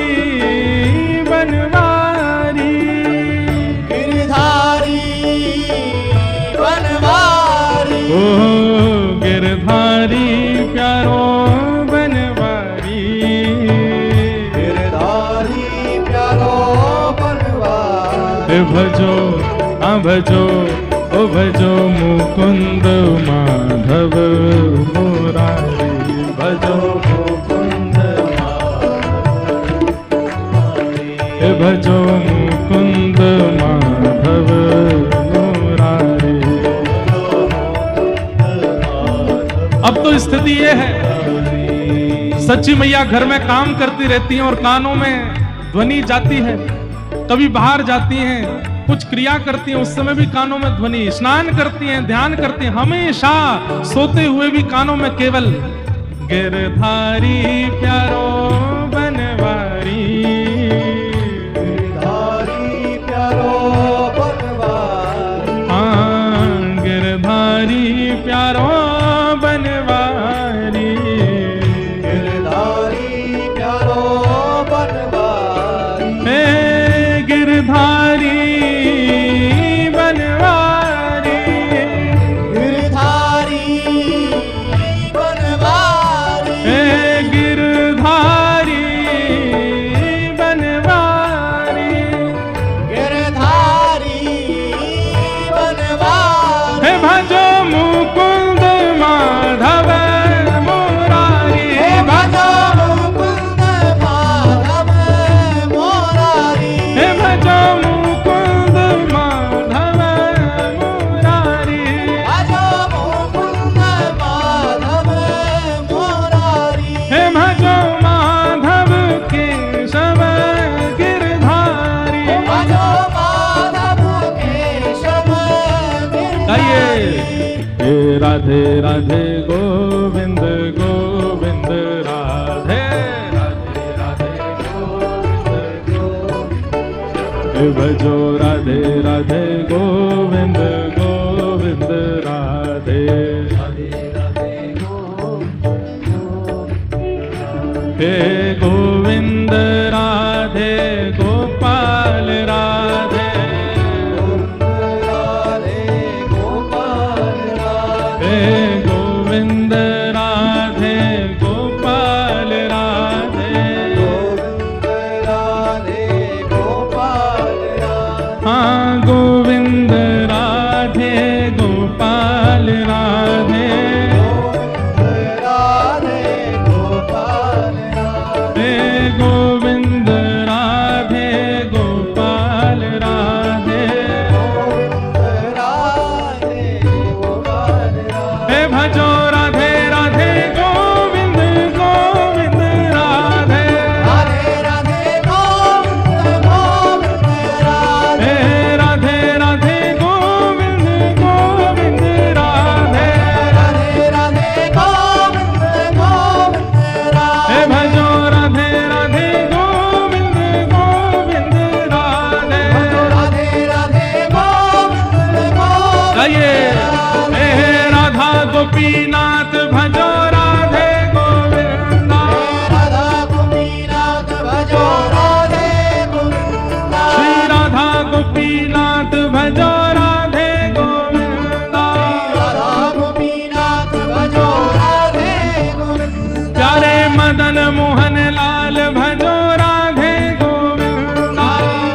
बनवारी, गिरधारी बनवारी। ओ गिरधारी प्यारो बनवारी, गिरधारी प्यारो बनवारी। भजो भजो ओ भजो मुकुंद माधव मुरारी, भजो मुकुंद माधव मुरारी, भजो मुकुंद माधव मुरारी। अब तो स्थिति ये है, सच्ची मैया घर में काम करती रहती हैं और कानों में ध्वनि जाती है, कभी बाहर जाती हैं, कुछ क्रिया करती हैं, उस समय भी कानों में ध्वनि, स्नान करती हैं, ध्यान करती हैं, हमेशा सोते हुए भी कानों में केवल गिरधारी प्यारो बनवारी, गिरधारी प्यारो बनवारी, हाँ गिरधारी प्यारो बनवारी, गिरधारी प्यारो बनवारी, हे गिरधारी बनवारी, गिरधारी बनवारी, हे गिरधारी बनवारी, गिरधारी बनवारी। हे भजो मुकुंद माधव मुरारी, हे भजो मुकुंद माधव मुरारी, हे भजो मुकुंद माधव मुरारी, भजो मुकुंद माधव मुरारी, हे भजो माधव केशव गिरधारी, भजो माधव केशव गिरधारी। हे राधे राधे गोविंद गोविंद राधे राधे राधे गोविंद गोविंद, हे भजो राधे राधे गोविंद गोविंद राधे राधे राधे गोविंद गोविंद, हे गोविंद राधे गोपाल राधे, हे गोविंद राधे गोपाल राधे, गोविंद राधे गोपाल राधे, हाँ गोविंद राधे गोपाल राधे, गोविंद राधे गोपाल राधे, हे गोविंद राधे गोपाल राधे, गोविंद राधे गोपाल राधे, हे भजो राधे राधे गोविंद गोविंद राधे, राधे राधे गोविंद गोविंद मोहन लाल भजो राधे गोविंदा,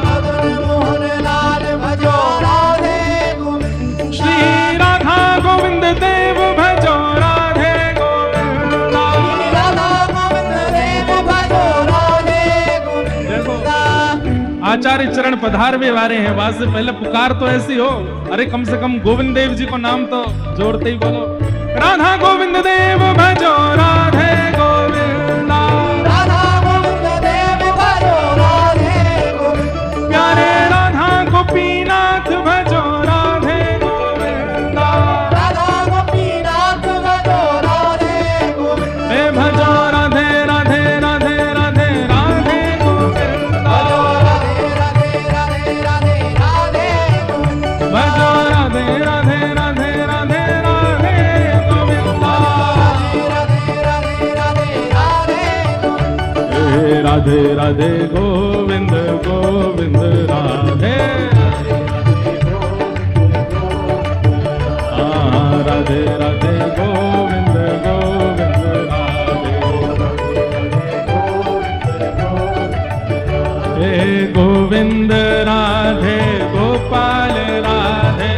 मदन मोहन लाल भजो राधे गोविंदा, श्री राधा गोविंद देव भजो राधे गोविंदा, राधा गोविंद देव भजो राधे गोविंदा। आचार्य चरण पधारवे वाले हैं, वहां से पहले पुकार तो ऐसी हो, अरे कम से कम गोविंद देव जी को नाम तो जोड़ते ही बोलो, राधा गोविंद देव भजो राधे गोविंदा, राधा गोविंद देव भजो राधे गोविंदा, प्यारे राधा गोपीनाथ भजो राधे गोविंदा, राधा गोपीनाथ भजो राधे गोविंदा, हे भजो राधे राधे राधे राधे राधे गोविंदा, भजो राधे राधे राधे राधे राधे गोविंदा, भजो राधे राधे राधे राधे राधे गोविंदा, राधे राधे गोविंद गोविंद राधे, राधे राधे गोविंद गोविंद राधे, हे गोविंद राधे गोपाल राधे,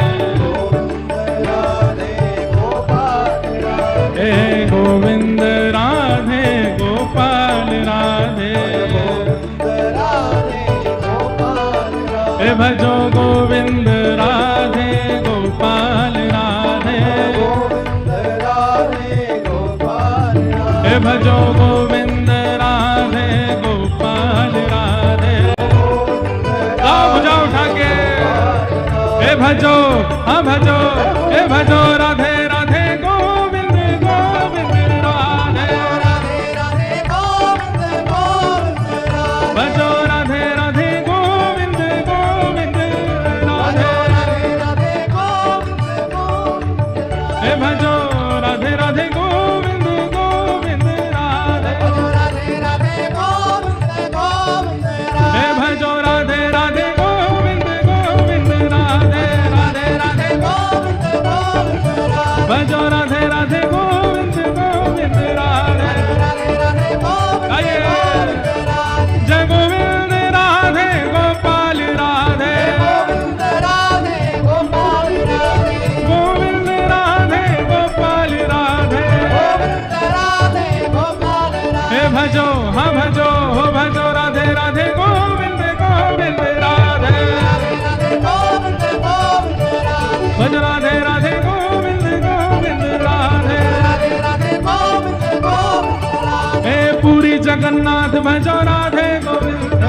हे गोविंद राधे गोपाल राधे, हे भजो गोविंद राधे गोपाल राधे, हे भजो गोविंद राधे गोपाल राधे, आओ भुजा उठा के, हे भजो हाँ भजो, हे भजो राधे राधे गोविंद गोविंद राधे, भजो राधे राधे गोविंद गोविंद राधे, हे भजो राधे राधे गोविंद गोविंद राधे, हे भजो राधे राधे गोविंद गोविंद राधे, राधे राधे भजो राधे राधे गोविंद गोविंद राधे, आइए जय गोविंद राधे गोपाल राधे, गोविंद राधे गोपाल राधे, हे भजो हाँ भजो हो भजो राधे राधे गोविंद गोविंद राधे, भज राधे राधे गोविंद गोविंद राधे, हे पूरी जगन्नाथ भजो राधे गोविंद,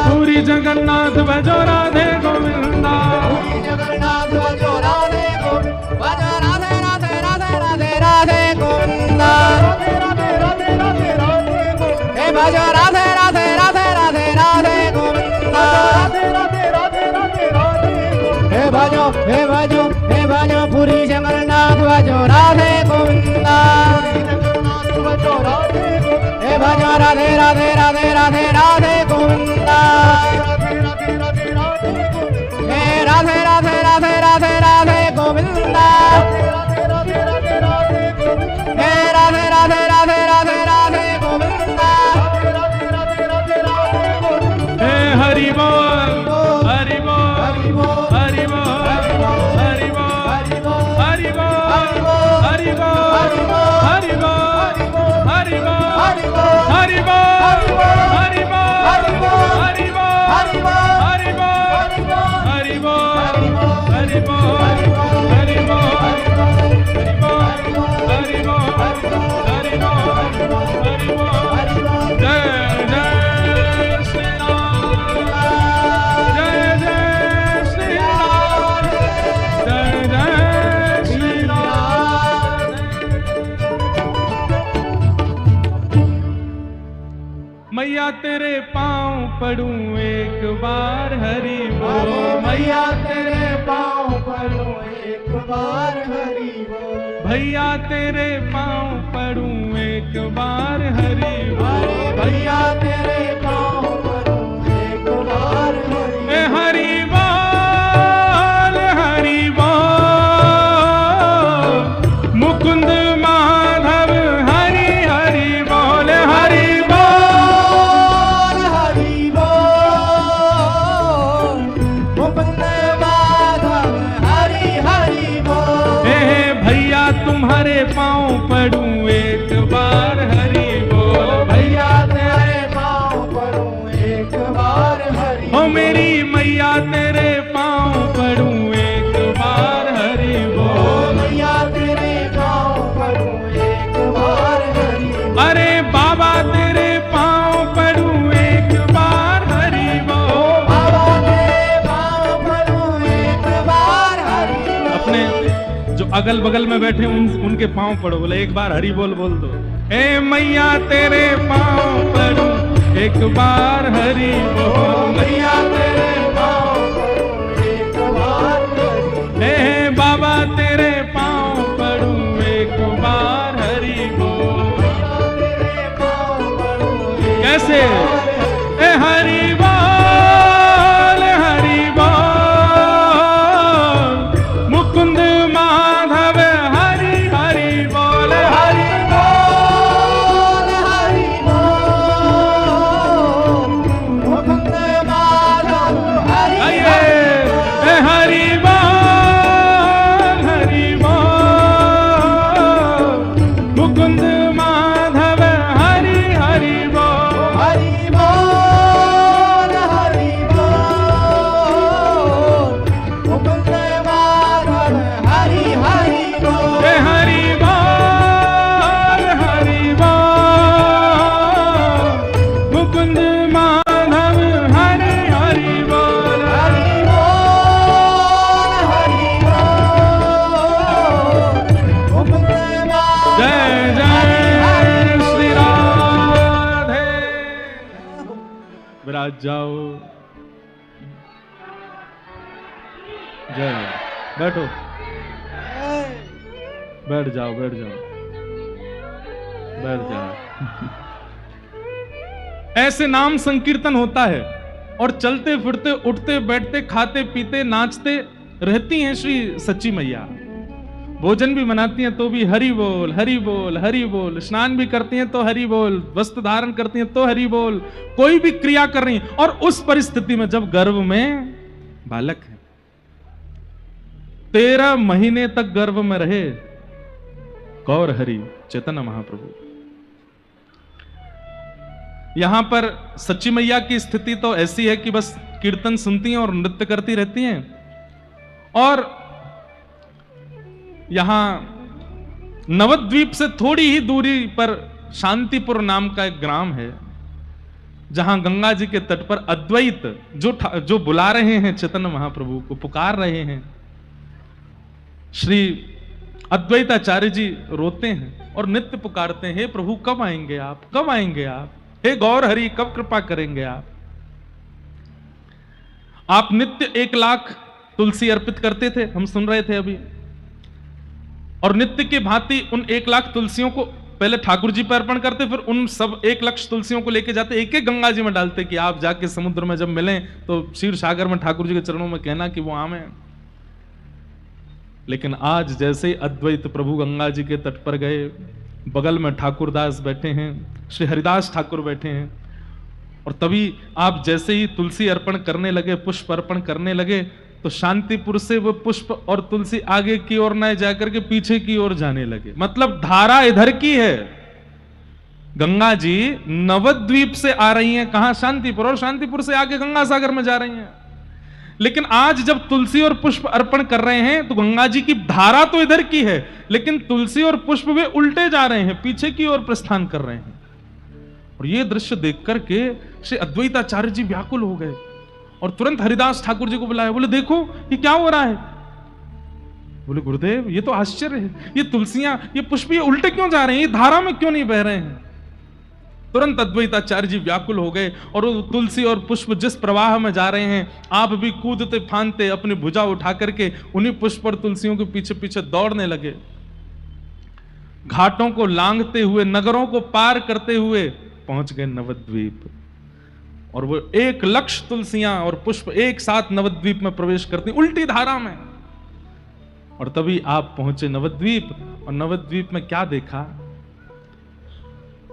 पूरी जगन्नाथ भजो राधे गोविंदा, भजो राधे राधे राधे राधे राधे गोविंदा, हे भजो हे भजो हे भजो पूरी जगन्नाथ भजो राधे गोविंदा, हे भजो राधे राधे राधे राधे राधे गोविंदा, हे राधे राधे राधे राधे राधे गोविंदा, हे राधे राधे राधे राधे राधे गोविंदा, हे हरि बोल हरि बोल हरि बोल हरि बोल हरि बोल हरि बोल हरि बोल हरि बोल हरि बोल हरि बोल हरि बोल हरि बोल हरि बोल हरि बोल हरि बोल, जय जय श्री राम, जय जय श्री राम, जय जय श्री राम। मैया तेरे पाँव पड़ूं एक बार हरि बोल, मैया तेरे पाँव पड़ूं एक बार हरि बोल, भैया तेरे पाँव पड़ूं एक बार हरि बोल, भैया तेरे पाँव पड़ूं एक बार हरि हरि बोल मुकुंद माधव तुम्हारे पाँव पड़ूं एक बार हरि बोल। भैया तेरे पाँव पड़ूं एक बार हरि ओ मेरी मैया तेरे पाँव पड़ूं एक बार हरि बोल। भैया तेरे पाँव पड़ूं एक बार हरि बोल। अरे बाबा तेरे पाँव पड़ूं एक बार हरि बोल। बाबा तेरे पाँव पड़ूं एक बार हरि बोल। अपने जो अगल बगल में बैठे उनके पाँव पड़ो, बोले एक बार हरि बोल बोल दो। ए मैया तेरे पाँव पड़ूं एक बार हरि बोल। भैया तेरे पाँव पड़ूं एक बार हरि बोल। ए बाबा तेरे पाँव पड़ूं एक बार हरि बोल। तेरे पाँव पड़ूं एक कैसे? ए हरि बोल मुकुंद माधव हरि हरि बोल। हरि बोल हरि बोल मुकुंद माधव हरि आइए ए हरि बोल मुकुंद माधव हरि हरि बोल। हरि बोल मुकुंद माधव हरि हरि बोल। ए हरि बोल मुकुंद माधव हरि हरि बोल। हरि बोल मुकुंद माधव जय जय श्री राधे। विराज जाओ। जय बैठो, बैठ जाओ बैठ जाओ बैठ जाओ। ऐसे नाम संकीर्तन होता है और चलते फिरते उठते बैठते खाते पीते नाचते रहती हैं श्री सच्ची मैया। भोजन भी बनाती हैं तो भी हरि बोल हरि बोल हरि बोल। स्नान भी करती हैं तो हरि बोल। वस्त्र धारण करती हैं तो हरि बोल। कोई भी क्रिया कर रही हैं। और उस परिस्थिति में जब गर्भ में बालक है, 13 महीने तक गर्भ में रहे गौर हरि चैतन्य महाप्रभु। यहां पर सच्ची मैया की स्थिति तो ऐसी है कि बस कीर्तन सुनती हैं और नृत्य करती रहती हैं। और यहां नवद्वीप से थोड़ी ही दूरी पर शांतिपुर नाम का एक ग्राम है, जहां गंगा जी के तट पर अद्वैत जो बुला रहे हैं चैतन्य महाप्रभु को, पुकार रहे हैं। श्री अद्वैताचार्य जी रोते हैं और नित्य पुकारते हैं, हे प्रभु कब आएंगे आप, कब आएंगे आप, हे गौर हरि कब कृपा करेंगे आप। आप नित्य 1 लाख तुलसी अर्पित करते थे, हम सुन रहे थे अभी। और नित्य के भांति उन 1 लाख तुलसियों को पहले ठाकुर जी पर अर्पण करते, फिर उन सब 1 लाख तुलसियों को लेके जाते, एक एक गंगा जी में डालते कि आप जाके समुद्र में जब मिलें तो क्षीर सागर में ठाकुर जी के चरणों में कहना कि वो आमे। लेकिन आज जैसे ही अद्वैत प्रभु गंगा जी के तट पर गए, बगल में ठाकुरदास बैठे हैं, श्री हरिदास ठाकुर बैठे हैं, और तभी आप जैसे ही तुलसी अर्पण करने लगे, पुष्प अर्पण करने लगे, तो शांतिपुर से वो पुष्प और तुलसी आगे की ओर न जाकर के पीछे की ओर जाने लगे। मतलब धारा इधर की है। गंगा जी नवद्वीप से आ रही हैं, कहां? शांतिपुर, और शांतिपुर से आगे गंगा सागर में जा रही हैं। लेकिन आज जब तुलसी और पुष्प अर्पण कर रहे हैं तो गंगा जी की धारा तो इधर की है, लेकिन तुलसी और पुष्प वे उल्टे जा रहे हैं, पीछे की ओर प्रस्थान कर रहे हैं। और यह दृश्य देख करके श्री अद्वैताचार्य जी व्याकुल हो गए और तुरंत हरिदास ठाकुर जी को बुलाया। बोले देखो ये क्या हो रहा है। बोले गुरुदेव ये तो आश्चर्य है, ये तुलसियां, ये पुष्प, ये उल्टे क्यों जा रहे हैं, ये धारा में क्यों नहीं बह रहे हैं। तुरंत अद्वैताचार्य जी व्याकुल हो गए और वो तुलसी और पुष्प जिस प्रवाह में जा रहे हैं, आप भी कूदते फांदते अपनी भुजा उठा करके उन्हीं पुष्प और तुलसियों के पीछे पीछे दौड़ने लगे। घाटों को लांघते हुए, नगरों को पार करते हुए पहुंच गए नवद्वीप। और वो 1 लाख तुलसियां और पुष्प एक साथ नवद्वीप में प्रवेश करती उल्टी धारा में। और तभी आप पहुंचे नवद्वीप, और नवद्वीप में क्या देखा?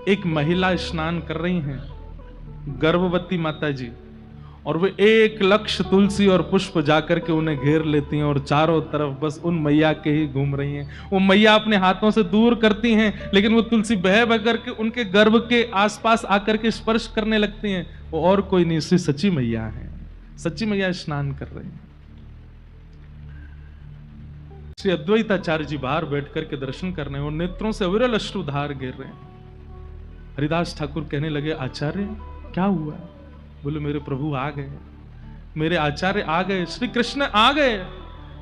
एक महिला स्नान कर रही हैं, गर्भवती माता जी, और वे 1,00,000 तुलसी और पुष्प जाकर के उन्हें घेर लेती हैं और चारों तरफ बस उन मैया के ही घूम रही हैं। वो मैया अपने हाथों से दूर करती हैं, लेकिन वो तुलसी बह बह करके उनके गर्भ के आसपास आकर के स्पर्श करने लगती हैं। वो और कोई नहीं, श्री सच्ची मैया है। सच्ची मैया स्नान कर रही हैं। श्री अद्वैताचार्य जी बाहर बैठ करके दर्शन कर रहे हैं और नेत्रों से अविरल अश्रुधार गिर रहे हैं। हरिदास ठाकुर कहने लगे, आचार्य क्या हुआ? बोले, मेरे प्रभु आ गए, मेरे आचार्य आ गए, श्री कृष्ण आ गए,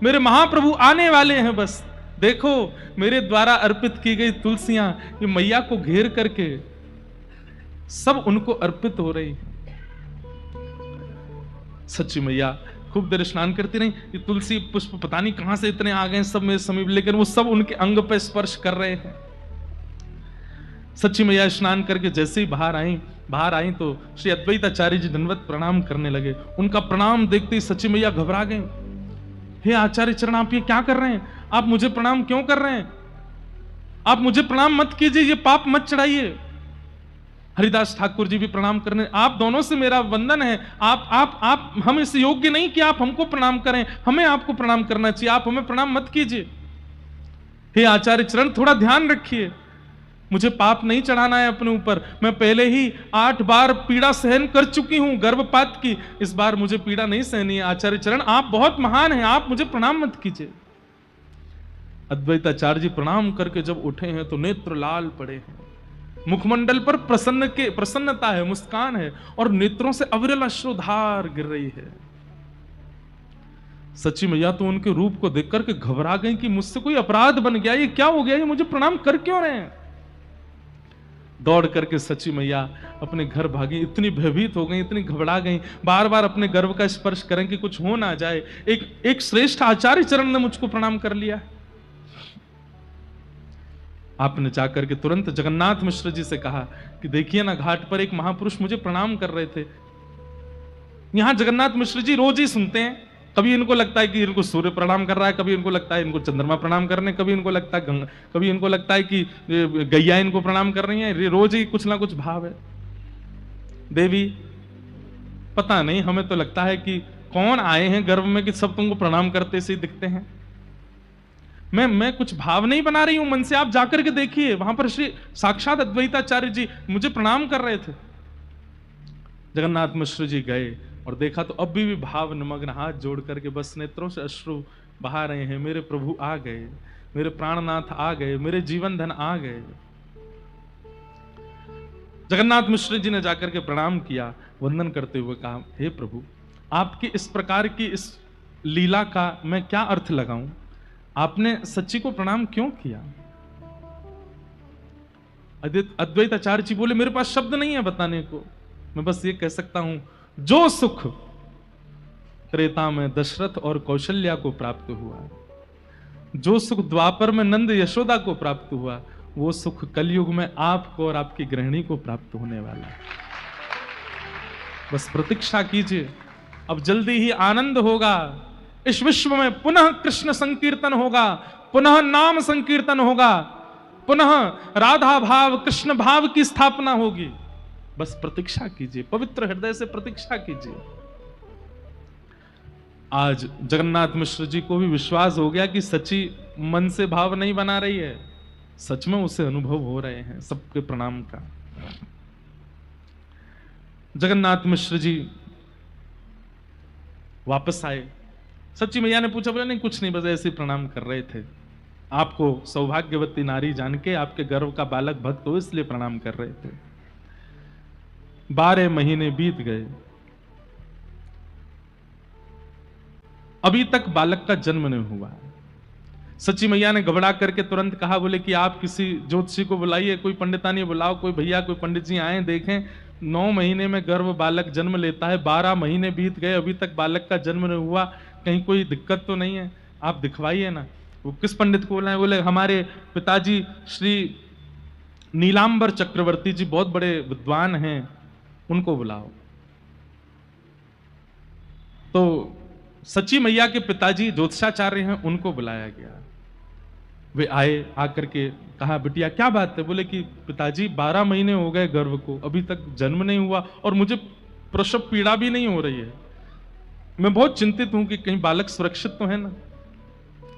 मेरे महाप्रभु आने वाले हैं। बस देखो, मेरे द्वारा अर्पित की गई तुलसियां ये मैया को घेर करके सब उनको अर्पित हो रही है। सच्ची मैया खूब देर स्नान करती रही। ये तुलसी पुष्प पता नहीं कहां से इतने आ गए सब मेरे समीप, लेकिन वो सब उनके अंग पे स्पर्श कर रहे हैं। सच्ची मैया स्नान करके जैसे ही बाहर आई तो श्री अद्वैताचार्य जी दंडवत प्रणाम करने लगे। उनका प्रणाम देखते ही सच्ची मैया घबरा गई। हे आचार्य चरण, आप ये क्या कर रहे हैं? आप मुझे प्रणाम क्यों कर रहे हैं? आप मुझे प्रणाम मत कीजिए, ये पाप मत चढ़ाइए। हरिदास ठाकुर जी भी प्रणाम करने, आप दोनों से मेरा वंदन है। आप हम इस योग्य नहीं कि आप हमको प्रणाम करें, हमें आपको प्रणाम करना चाहिए, आप हमें प्रणाम मत कीजिए। हे आचार्य चरण, थोड़ा ध्यान रखिए, मुझे पाप नहीं चढ़ाना है अपने ऊपर। मैं पहले ही 8 बार पीड़ा सहन कर चुकी हूं गर्भपात की, इस बार मुझे पीड़ा नहीं सहनी है। आचार्य चरण, आप बहुत महान हैं, आप मुझे प्रणाम मत कीजिए। अद्वैताचार्य जी प्रणाम करके जब उठे हैं तो नेत्र लाल पड़े हैं, मुखमंडल पर प्रसन्नता है, मुस्कान है और नेत्रों से अविरल अश्रुधार गिर रही है। सच्ची मैया तो उनके रूप को देख करके घबरा गई कि मुझसे कोई अपराध बन गया, ये क्या हो गया, ये मुझे प्रणाम कर क्यों रहे हैं? दौड़ करके सच्ची मैया अपने घर भागी, इतनी भयभीत हो गई, इतनी घबरा गई, बार बार अपने गर्भ का स्पर्श करें कि कुछ हो ना जाए। एक श्रेष्ठ आचार्य चरण ने मुझको प्रणाम कर लिया। आपने जाकर के तुरंत जगन्नाथ मिश्र जी से कहा कि देखिए ना, घाट पर एक महापुरुष मुझे प्रणाम कर रहे थे। यहां जगन्नाथ मिश्र जी रोज ही सुनते हैं, कभी इनको लगता है कि इनको सूर्य प्रणाम कर रहा है, कभी इनको लगता है इनको चंद्रमा प्रणाम करने, कभी इनको लगता है गंगा, कभी इनको लगता है कि गैया इनको प्रणाम कर रही है। रोज ही कुछ ना कुछ भाव है। देवी पता नहीं, हमें तो लगता है कि कौन आए हैं गर्भ में कि सब तुमको प्रणाम करते से दिखते हैं। मैं कुछ भाव नहीं बना रही हूं मन से, आप जाकर के देखिए, वहां पर श्री साक्षात अद्वैताचार्य जी मुझे प्रणाम कर रहे थे। जगन्नाथ मिश्र जी गए और देखा तो अभी भी भाव निमग्न, हाथ जोड़ करके बस नेत्रों से अश्रु बहा रहे हैं। मेरे प्रभु आ गए, मेरे प्राणनाथ आ गए, मेरे जीवन धन आ गए। जगन्नाथ मिश्र जी ने जाकर के प्रणाम किया, वंदन करते हुए कहा, हे प्रभु, आपकी इस प्रकार की इस लीला का मैं क्या अर्थ लगाऊं? आपने सच्ची को प्रणाम क्यों किया? अद्वैताचार्य जी बोले, मेरे पास शब्द नहीं है बताने को, मैं बस ये कह सकता हूं, जो सुख त्रेता में दशरथ और कौशल्या को प्राप्त हुआ, जो सुख द्वापर में नंद यशोदा को प्राप्त हुआ, वो सुख कलयुग में आपको और आपकी गृहिणी को प्राप्त होने वाला है। बस प्रतीक्षा कीजिए, अब जल्दी ही आनंद होगा। इस विश्व में पुनः कृष्ण संकीर्तन होगा, पुनः नाम संकीर्तन होगा, पुनः राधा भाव कृष्ण भाव की स्थापना होगी। बस प्रतीक्षा कीजिए, पवित्र हृदय से प्रतीक्षा कीजिए। आज जगन्नाथ मिश्र जी को भी विश्वास हो गया कि सच्ची मन से भाव नहीं बना रही है, सच में उसे अनुभव हो रहे हैं सबके प्रणाम का। जगन्नाथ मिश्र जी वापस आए, सच्ची मैया ने पूछा, बोला नहीं कुछ नहीं, बस ऐसे प्रणाम कर रहे थे, आपको सौभाग्यवती नारी जान के आपके गर्भ का बालक भक्त हो इसलिए प्रणाम कर रहे थे। 12 महीने बीत गए, अभी तक बालक का जन्म नहीं हुआ। सच्ची मैया ने घबरा करके तुरंत कहा, बोले कि आप किसी ज्योतिषी को बुलाइए, कोई पंडितानी बुलाओ, कोई भैया कोई पंडित जी आए देखें। 9 महीने में गर्भ बालक जन्म लेता है, 12 महीने बीत गए, अभी तक बालक का जन्म नहीं हुआ, कहीं कोई दिक्कत तो नहीं है, आप दिखवाइए ना। वो किस पंडित को बुलाए? बोले हमारे पिताजी श्री नीलांबर चक्रवर्ती जी बहुत बड़े विद्वान हैं, उनको बुलाओ। तो सच्ची मैया के पिताजी ज्योतिषाचार्य हैं, उनको बुलाया गया। वे आए, आकर के कहा, बिटिया क्या बात है? बोले कि पिताजी 12 महीने हो गए गर्भ को, अभी तक जन्म नहीं हुआ और मुझे प्रसव पीड़ा भी नहीं हो रही है। मैं बहुत चिंतित हूं कि कहीं बालक सुरक्षित तो है ना।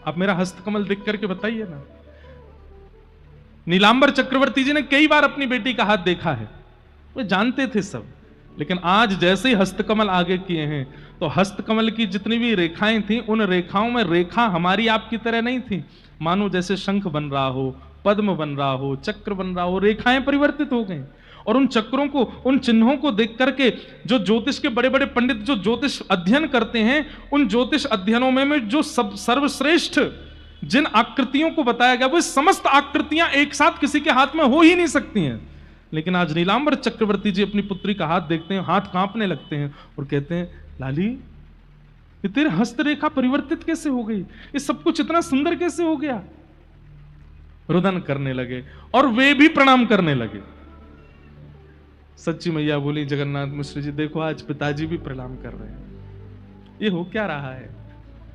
आप मेरा हस्तकमल देख करके बताइए ना। नीलांबर चक्रवर्ती जी ने कई बार अपनी बेटी का हाथ देखा है, वे जानते थे सब, लेकिन आज जैसे ही हस्तकमल आगे किए हैं तो हस्तकमल की जितनी भी रेखाएं थी, उन रेखाओं में रेखा हमारी आपकी तरह नहीं थी। मानो जैसे शंख बन रहा हो, पद्म बन रहा हो, चक्र बन रहा हो, रेखाएं परिवर्तित हो गई। और उन चक्रों को, उन चिन्हों को देख करके जो ज्योतिष के बड़े बड़े पंडित जो ज्योतिष अध्ययन करते हैं, उन ज्योतिष अध्ययनों में जो सब सर्वश्रेष्ठ जिन आकृतियों को बताया गया, वो समस्त आकृतियां एक साथ किसी के हाथ में हो ही नहीं सकती हैं। लेकिन आज नीलांबर चक्रवर्ती जी अपनी पुत्री का हाथ देखते हैं, हाथ कांपने लगते हैं और कहते हैं, लाली ये तेरे हस्तरेखा परिवर्तित कैसे हो गई, ये सब कुछ इतना सुंदर कैसे हो गया। रुदन करने लगे और वे भी प्रणाम करने लगे। सच्ची मैया बोली, जगन्नाथ मिश्र जी देखो आज पिताजी भी प्रणाम कर रहे हैं, ये हो क्या रहा है।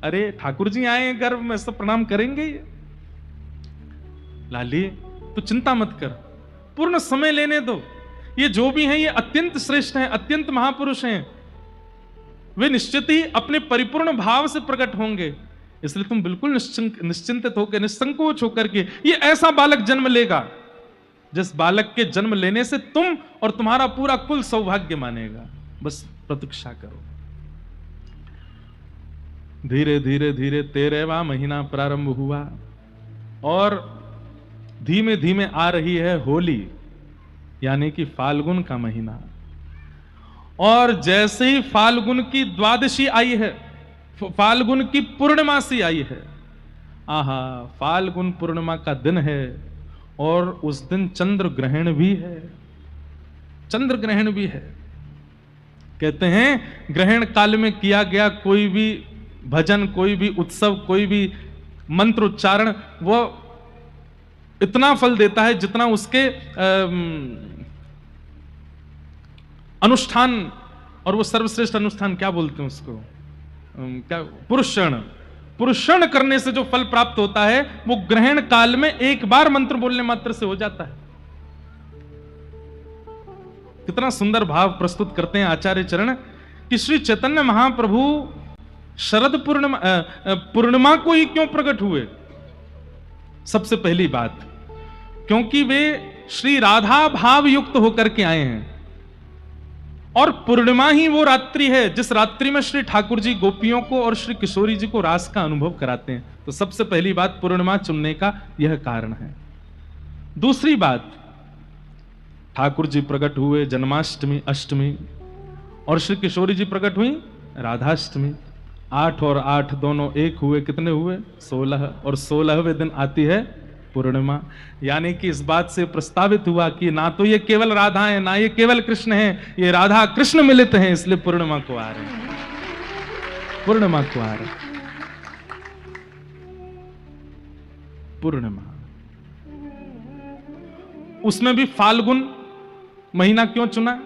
अरे ठाकुर जी आए हैं गर्भ में, सब प्रणाम करेंगे। लाली तो चिंता मत कर, पूर्ण समय लेने दो। ये जो भी हैं ये अत्यंत श्रेष्ठ हैं, अत्यंत महापुरुष हैं, वे निश्चित ही अपने परिपूर्ण भाव से प्रकट होंगे। इसलिए तुम बिल्कुल निश्चिंतित होकर, निसंकोच होकर के ये ऐसा बालक जन्म लेगा जिस बालक के जन्म लेने से तुम और तुम्हारा पूरा कुल सौभाग्य मानेगा। बस प्रतीक्षा करो। धीरे धीरे धीरे 13वां महीना प्रारंभ हुआ और धीमे धीमे आ रही है होली, यानी कि फाल्गुन का महीना। और जैसे ही फाल्गुन की द्वादशी आई है, फाल्गुन की पूर्णमासी आई है, आहा फाल्गुन पूर्णिमा का दिन है और उस दिन चंद्र ग्रहण भी है। चंद्र ग्रहण भी है। कहते हैं ग्रहण काल में किया गया कोई भी भजन, कोई भी उत्सव, कोई भी मंत्र उच्चारण, वो इतना फल देता है जितना उसके अनुष्ठान, और वो सर्वश्रेष्ठ अनुष्ठान क्या बोलते हैं उसको, क्या, पुरुषण करने से जो फल प्राप्त होता है वो ग्रहण काल में एक बार मंत्र बोलने मात्र से हो जाता है। कितना सुंदर भाव प्रस्तुत करते हैं आचार्य चरण कि श्री चैतन्य महाप्रभु शरद पूर्णिमा को ही क्यों प्रकट हुए। सबसे पहली बात, क्योंकि वे श्री राधा भाव युक्त होकर के आए हैं और पूर्णिमा ही वो रात्रि है जिस रात्रि में श्री ठाकुर जी गोपियों को और श्री किशोरी जी को रास का अनुभव कराते हैं। तो सबसे पहली बात पूर्णिमा चुनने का यह कारण है। दूसरी बात, ठाकुर जी प्रकट हुए जन्माष्टमी अष्टमी और श्री किशोरी जी प्रकट हुई राधाष्टमी। 8 और 8 दोनों एक हुए, कितने हुए 16, और 16वें दिन आती है पूर्णिमा। यानी कि इस बात से प्रस्तावित हुआ कि ना तो ये केवल राधा है ना ये केवल कृष्ण है, ये राधा कृष्ण मिलित हैं, इसलिए पूर्णिमा को आ रहे हैं, पूर्णिमा को आ रहे हैं। पूर्णिमा, उसमें भी फाल्गुन महीना क्यों चुना?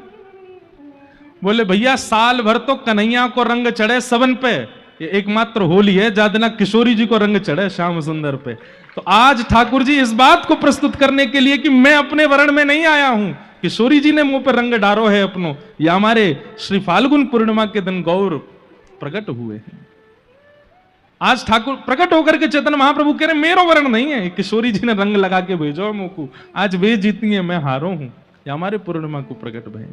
बोले भैया साल भर तो कन्हैया को रंग चढ़े सबन पे, ये एकमात्र होली है जहां दिन किशोरी जी को रंग चढ़े श्याम सुंदर पे। तो आज ठाकुर जी इस बात को प्रस्तुत करने के लिए कि मैं अपने वर्ण में नहीं आया हूं, किशोरी जी ने मुंह पर रंग डारो है अपनो, या हमारे श्री फाल्गुन पूर्णिमा के दिन गौर प्रकट हुए हैं। आज ठाकुर प्रकट होकर के चैतन्य महाप्रभु कह रहे मेरो वर्ण नहीं है, किशोरी जी ने रंग लगा के भेजो मुंह को, आज वे जीती है मैं हारो हूं, या हमारे पूर्णिमा को प्रकट भय।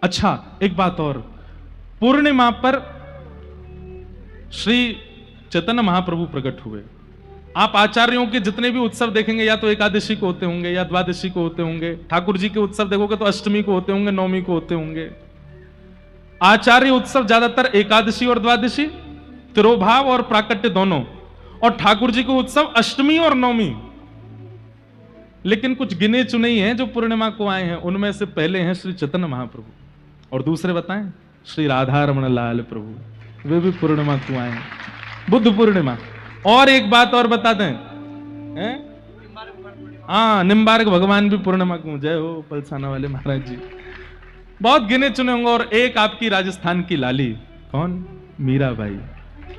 अच्छा एक बात और, पूर्णिमा पर श्री चैतन्य महाप्रभु प्रकट हुए। आप आचार्यों के जितने भी उत्सव देखेंगे या तो एकादशी को होते होंगे या द्वादशी को होते होंगे, ठाकुर जी के उत्सव देखोगे तो अष्टमी को होते होंगे, नवमी को होते होंगे। आचार्य उत्सव ज्यादातर एकादशी और द्वादशी, तिरोभाव और प्राकट्य दोनों, और ठाकुर जी के उत्सव अष्टमी और नवमी। लेकिन कुछ गिने चुने ही हैं जो पूर्णिमा को आए हैं, उनमें से पहले हैं श्री चैतन्य महाप्रभु, और दूसरे बताएं श्री राधा रमण लाल प्रभु, वे भी पूर्णिमा को आए हैं, बुद्ध पूर्णिमा। और एक बात और बता दें, हाँ निम्बार्क भगवान भी पूर्णिमा को, जय हो पलसाना वाले महाराज जी। बहुत गिने चुने होंगे। और एक आपकी राजस्थान की लाली, कौन, मीराबाई,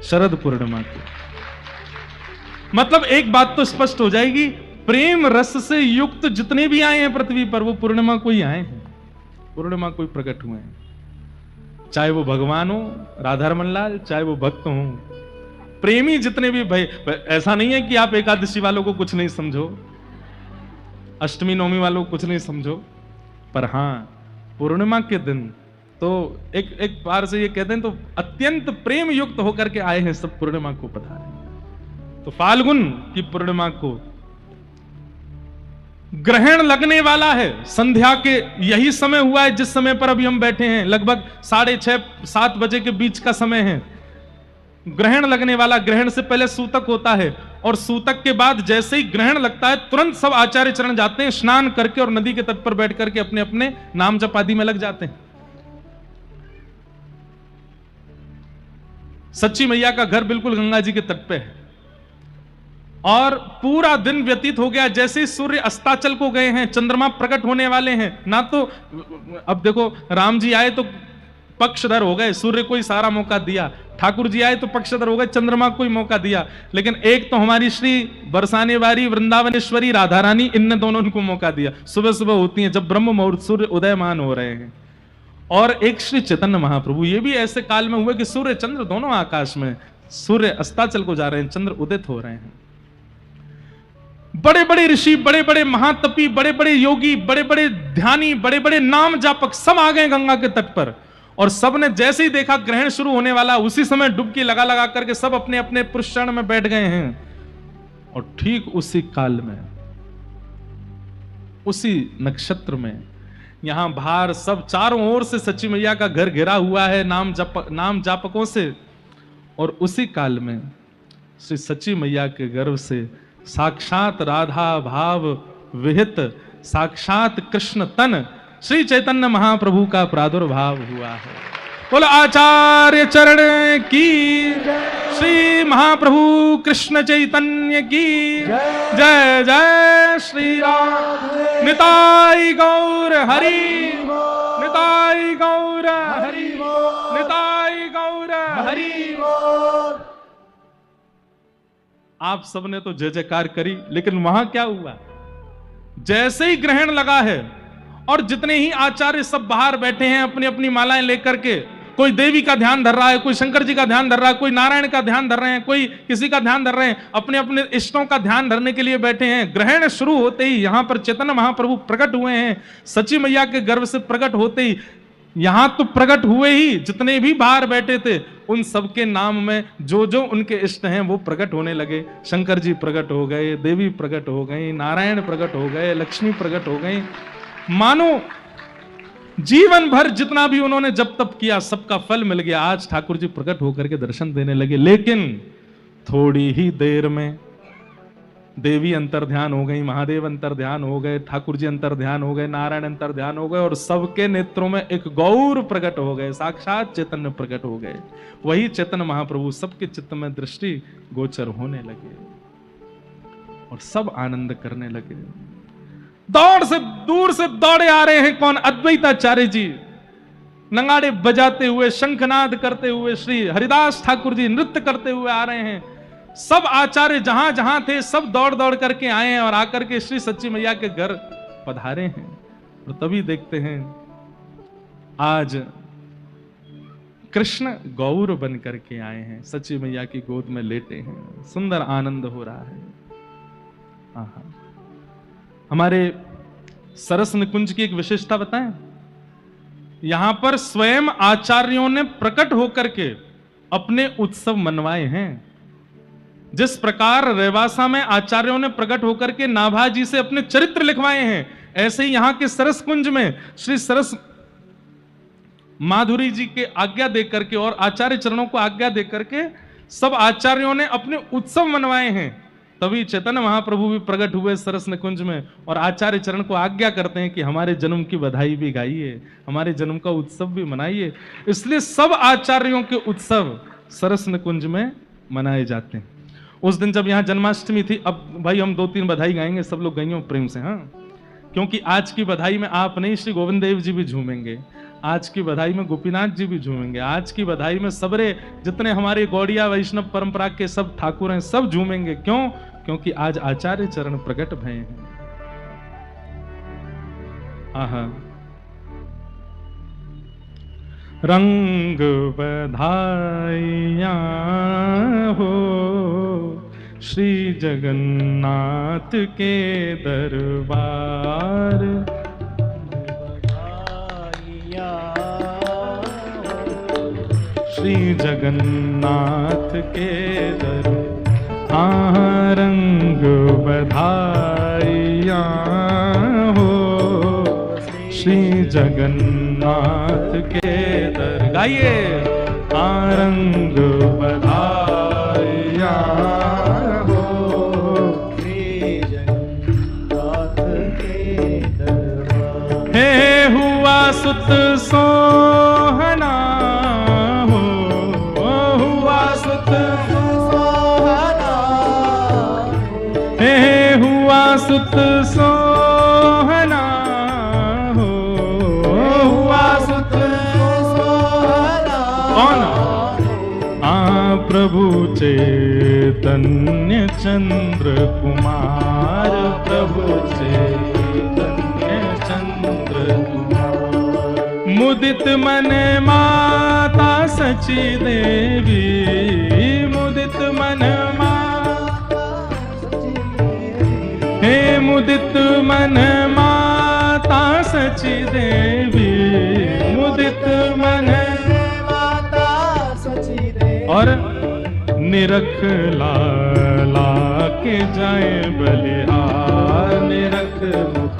शरद पूर्णिमा को। मतलब एक बात तो स्पष्ट हो जाएगी, प्रेम रस से युक्त जितने भी आए हैं पृथ्वी पर वो पूर्णिमा को ही आए हैं। पूर्णिमा को ही प्रकट हुए हैं, चाहे वो भगवान हो राधा रमन लाल, चाहे वो भक्त हो, प्रेमी जितने भी भाई। ऐसा नहीं है कि आप एकादशी वालों को कुछ नहीं समझो, अष्टमी नवमी वालों को कुछ नहीं समझो, पर हाँ पूर्णिमा के दिन तो एक बार से ये कहते हैं तो अत्यंत प्रेम युक्त होकर के आए हैं सब पूर्णिमा को पधारे। तो फाल्गुन की पूर्णिमा को ग्रहण लगने वाला है, संध्या के यही समय हुआ है जिस समय पर अभी हम बैठे हैं, लगभग 6:30-7 बजे के बीच का समय है। ग्रहण लगने वाला, ग्रहण से पहले सूतक होता है और सूतक के बाद जैसे ही ग्रहण लगता है तुरंत सब आचार्य चरण जाते हैं, स्नान करके और नदी के तट पर बैठ करके अपने अपने नाम जप आदि में लग जाते हैं। सच्ची मैया का घर बिल्कुल गंगा जी के तट पे है और पूरा दिन व्यतीत हो गया। जैसे ही सूर्य अस्ताचल को गए हैं, चंद्रमा प्रकट होने वाले हैं ना, तो अब देखो राम जी आए तो पक्षधर हो गए, सूर्य को ही सारा मौका दिया, ठाकुर जी आए तो पक्षधर हो गए, चंद्रमा को ही मौका दिया, लेकिन एक तो हमारी श्री बरसाने वाली वृंदावनेश्वरी राधा रानी, इन दोनों को मौका दिया। सुबह सुबह होती हैं जब ब्रह्म मुहूर्त सूर्य उदयमान हो रहे हैं। और एक श्री चैतन्य महाप्रभु, ये भी ऐसे काल में हुए कि सूर्य चंद्र दोनों आकाश में, सूर्य अस्ताचल को जा रहे हैं, चंद्र उदित हो रहे हैं। बड़े बड़े ऋषि, बड़े बड़े महातपी, बड़े बड़े योगी, बड़े बड़े ध्यानी, बड़े बड़े नाम जापक सब आ गए गंगा के तट पर और सब ने जैसे ही देखा ग्रहण शुरू होने वाला, उसी समय डुबकी लगा लगा करके सब अपने अपने पुष्करण में बैठ गए हैं। और ठीक उसी काल में, उसी नक्षत्र में, यहां बाहर सब चारों ओर से सच्ची मैया का घर घिरा हुआ है नाम जापकों से। और उसी काल में श्री सच्ची मैया के गर्भ से साक्षात राधा भाव विहित साक्षात कृष्ण तन श्री चैतन्य महाप्रभु का प्रादुर्भाव हुआ है। बोलो आचार्य चरण की, श्री महाप्रभु कृष्ण चैतन्य की जय। जय श्री राम। निताई गौर हरि, निताई गौर हरि, निताई गौर हरि। आप सबने तो जय जयकार करी, लेकिन वहां क्या हुआ? जैसे ही ग्रहण लगा है और जितने ही आचार्य सब बाहर बैठे हैं अपनी अपनी मालाएं लेकर के, कोई देवी का ध्यान धर रहा है, कोई शंकर जी का ध्यान धर रहा है, कोई नारायण का ध्यान धर रहे हैं, कोई किसी का ध्यान धर रहे हैं, अपने अपने इष्टों का ध्यान धरने के लिए बैठे हैं। ग्रहण शुरू होते ही यहां पर चैतन्य महाप्रभु प्रकट हुए हैं, सच्ची मैया के गर्भ से प्रकट होते ही यहां तो प्रकट हुए ही, जितने भी बाहर बैठे थे उन सबके नाम में जो जो उनके इष्ट हैं वो प्रकट होने लगे। शंकर जी प्रकट हो गए, देवी प्रकट हो गई, नारायण प्रकट हो गए, लक्ष्मी प्रकट हो गई। मानो जीवन भर जितना भी उन्होंने जब तप किया सबका फल मिल गया। आज ठाकुर जी प्रकट होकर के दर्शन देने लगे, लेकिन थोड़ी ही देर में देवी अंतर ध्यान हो गई, महादेव अंतर ध्यान हो गए, ठाकुर जी अंतर ध्यान हो गए, नारायण अंतर ध्यान हो गए और सबके नेत्रों में एक गौर प्रकट हो गए, साक्षात चैतन्य प्रकट हो गए। वही चैतन्य महाप्रभु सबके चित्त में दृष्टि गोचर होने लगे और सब आनंद करने लगे। दौड़ से दूर से दौड़े आ रहे हैं कौन? अद्वैताचार्य जी नगाड़े बजाते हुए, शंखनाद करते हुए, श्री हरिदास ठाकुर जी नृत्य करते हुए आ रहे हैं। सब आचार्य जहां जहां थे सब दौड़ दौड़ करके आए हैं और आकर के श्री सच्ची मैया के घर पधारे हैं। और तभी देखते हैं आज कृष्ण गौर बन करके आए हैं, सच्ची मैया की गोद में लेटे हैं, सुंदर आनंद हो रहा है। आहा। हमारे सरस निकुंज की एक विशेषता बताएं, यहां पर स्वयं आचार्यों ने प्रकट होकर के अपने उत्सव मनवाए हैं। जिस प्रकार रेवासा में आचार्यों ने प्रकट होकर के नाभाजी से अपने चरित्र लिखवाए हैं, ऐसे ही यहां के सरस कुंज में श्री सरस माधुरी जी के आज्ञा देकर के और आचार्य चरणों को आज्ञा देकर के सब आचार्यों ने अपने उत्सव मनवाए हैं। तभी चैतन्य महाप्रभु भी प्रकट हुए सरस निकुंज में और आचार्य चरण को आज्ञा करते हैं कि हमारे जन्म की बधाई भी गाइए, हमारे जन्म का उत्सव भी मनाइए। इसलिए सब आचार्यों के उत्सव सरस निकुंज में मनाए जाते हैं। उस दिन जब यहां जन्माष्टमी थी, अब भाई हम 2-3 बधाई गाएंगे, सब लोग गाइए प्रेम से, हाँ, क्योंकि आज की बधाई में आप नहीं, श्री गोविंद देव जी भी झूमेंगे, आज की बधाई में गोपीनाथ जी भी झूमेंगे, आज की बधाई में सबरे जितने हमारे गौड़िया वैष्णव परंपरा के सब ठाकुर हैं सब झूमेंगे। क्यों? क्योंकि आज आचार्य चरण प्रकट भय हैं। आहा, रंग बधाइयाँ हो श्री जगन्नाथ के दरबार। श्री जगन्नाथ के दरबार रंग बधाइयाँ हो श्री जगन्नाथ के दर। गाइए रंग बधाइयाँ हो श्री जगन्नाथ के दरबार। हे हुआ सुत सोहना हो, हुआ सुत सोहना, हे हुआ सुत सोहना हो, हुआ सुत सोहना। कौन? प्रभु चैतन्य चंद्र कुमार, प्रभु चैतन्य चंद्र कुमार। मुदित मन माता सची देवी, मुदित मन माता सची देवी। हे मुदित मन माता सची देवी, मुदित मन माता सची देवी। और निरख लाला के जाए बलिहार, निरख मुख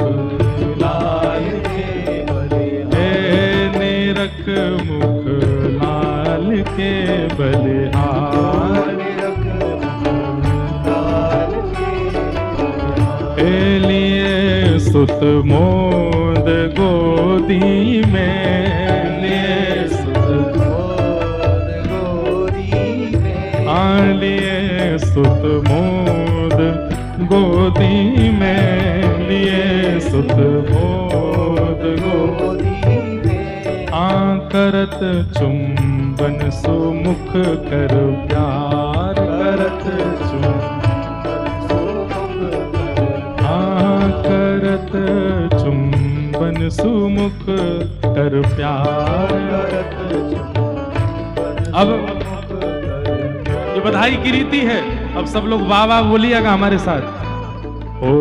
लाल के बलिहार, निरख मुख लाल के बलिहार, निरख मुख लाल के बलिहार। लिए सुत मोद गोदी में, लिए सुत मोद गोदी में, लिए सुत मोद गोदी में, लिए सुत मोद गोदी में। करत चुंबन सुमुख कर प्यार, करत चुंबन सुमुख करत चुंबन सुमुख कर प्यार। अब ये बधाई की रीति है। अब सब लोग वाह वाह बोलिएगा हमारे साथ। ओ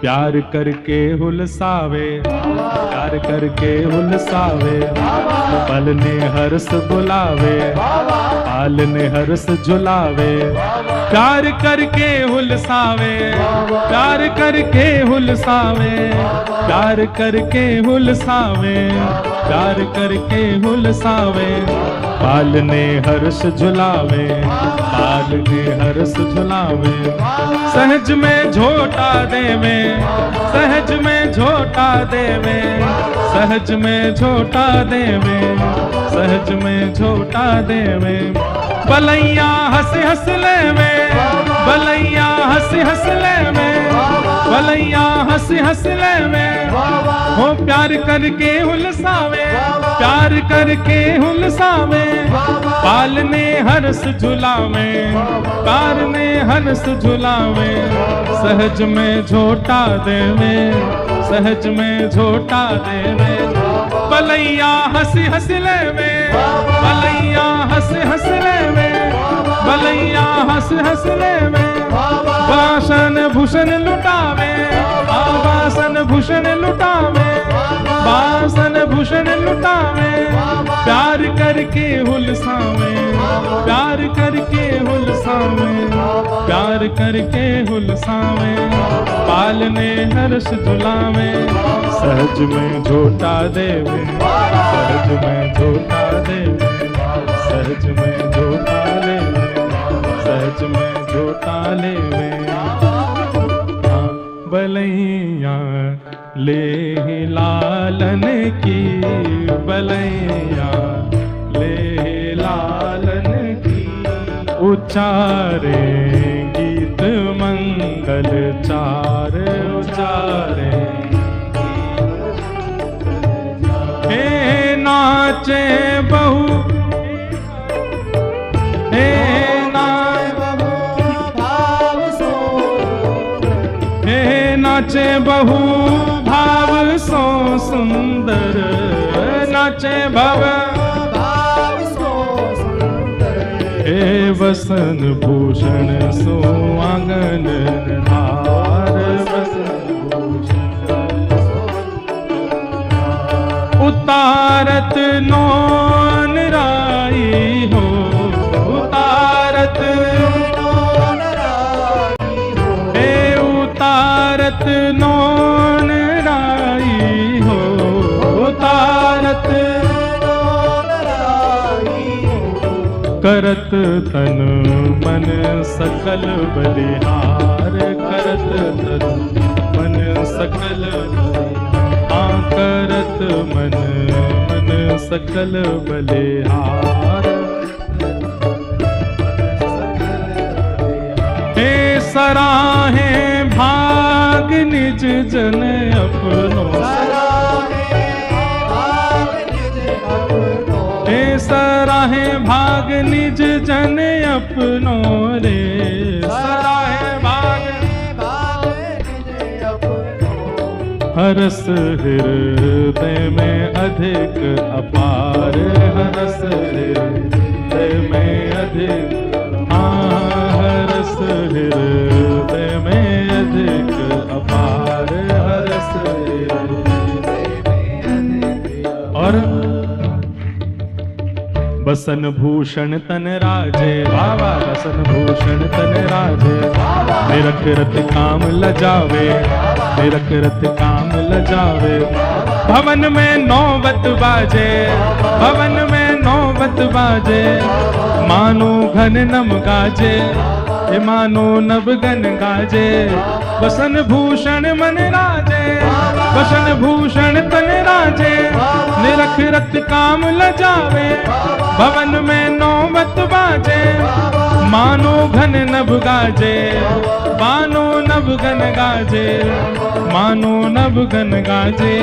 प्यार करके हुलसावे, प्यार करके हुलसावे, पल ने हर्ष बुलावे, पाल ने हर्ष झुलावे। प्यार करके हुलसावे, प्यार करके हुलसावे, प्यार करके हुलसावे, प्यार करके हुलसावे। पाल ने हर्ष झुलावे, पाल ने हर्ष झुलावे। सहज में झोटा देवे, सहज में झोटा देवे, सहज में झोटा देवे, सहज में झोटा देवे। बलैया हंस हंस लेवे, बलैया हंस हंस लेवे, बलैया हंस हंस लेवे। हो प्यार करके हुलसावे, प्यार करके हुलसावे। पाल ने हर्ष झुलावे, पाल ने हर्ष झुलावे। सहज में झोटा देवे, सहज में झोटा देवे। बलैया हंस हंस लेवे, बलैया हंस हंस लेवे, बलैया हंस हंस लेवे। बासन भूषण लुटावे, बासन भूषण लुटावे, बासन भूषण लुटावे। प्यार करके हुलसावे, प्यार करके हुलसावे, प्यार करके हुलसावे। पाल ने हर्ष झुलावे, सहज में झोटा देवे, सहज में झोटा देवे, सहज में झोटा लेवे, सहज में झोटा लेवे। बलैया ले लालन की, बलैया ले लालन की। उचारे गीत मंगल चार, उचारे हे नाचे बहु, हे नाचे बहु भाव सो सुंदर, नाचे भव बसन भूषण सुहागन हार उतारत नौन राई हो, उतारत नौन राई हो, हे उतारत नौन राई हो, उतारत नौन राई हो, करत तन मन सकल बलिहार, करत तन मन सकल करत मन मन सकल बलिहार। हे सराहे भाग निज जन अपनो, हे सराहे भाग निज जन अपनो रे, सराहे भाग हरस हृदय में अधिक अपार, हरस हृदय में अधिक, हाँ हरस हृदय में अधिक अपार, हरस हृदय में अधिक। और बसन भूषण तन राजे बाबा, बसन भूषण तन राजे, निरख रत काम लजावे, निरख रत काम लजावे। भवन में नौबत बाजे, भवन में नौबत बाजे, मानो घन नम गाजे, ये मानो नभ गन गाजे। बसन भूषण मन राजे, बसन भूषण तन राजे, निरख रत काम लजावे। भवन में नौबत बाजे, मानो घन नभ गाजे, मानो नभ गन गाजे, मानो नभ गन गाजे,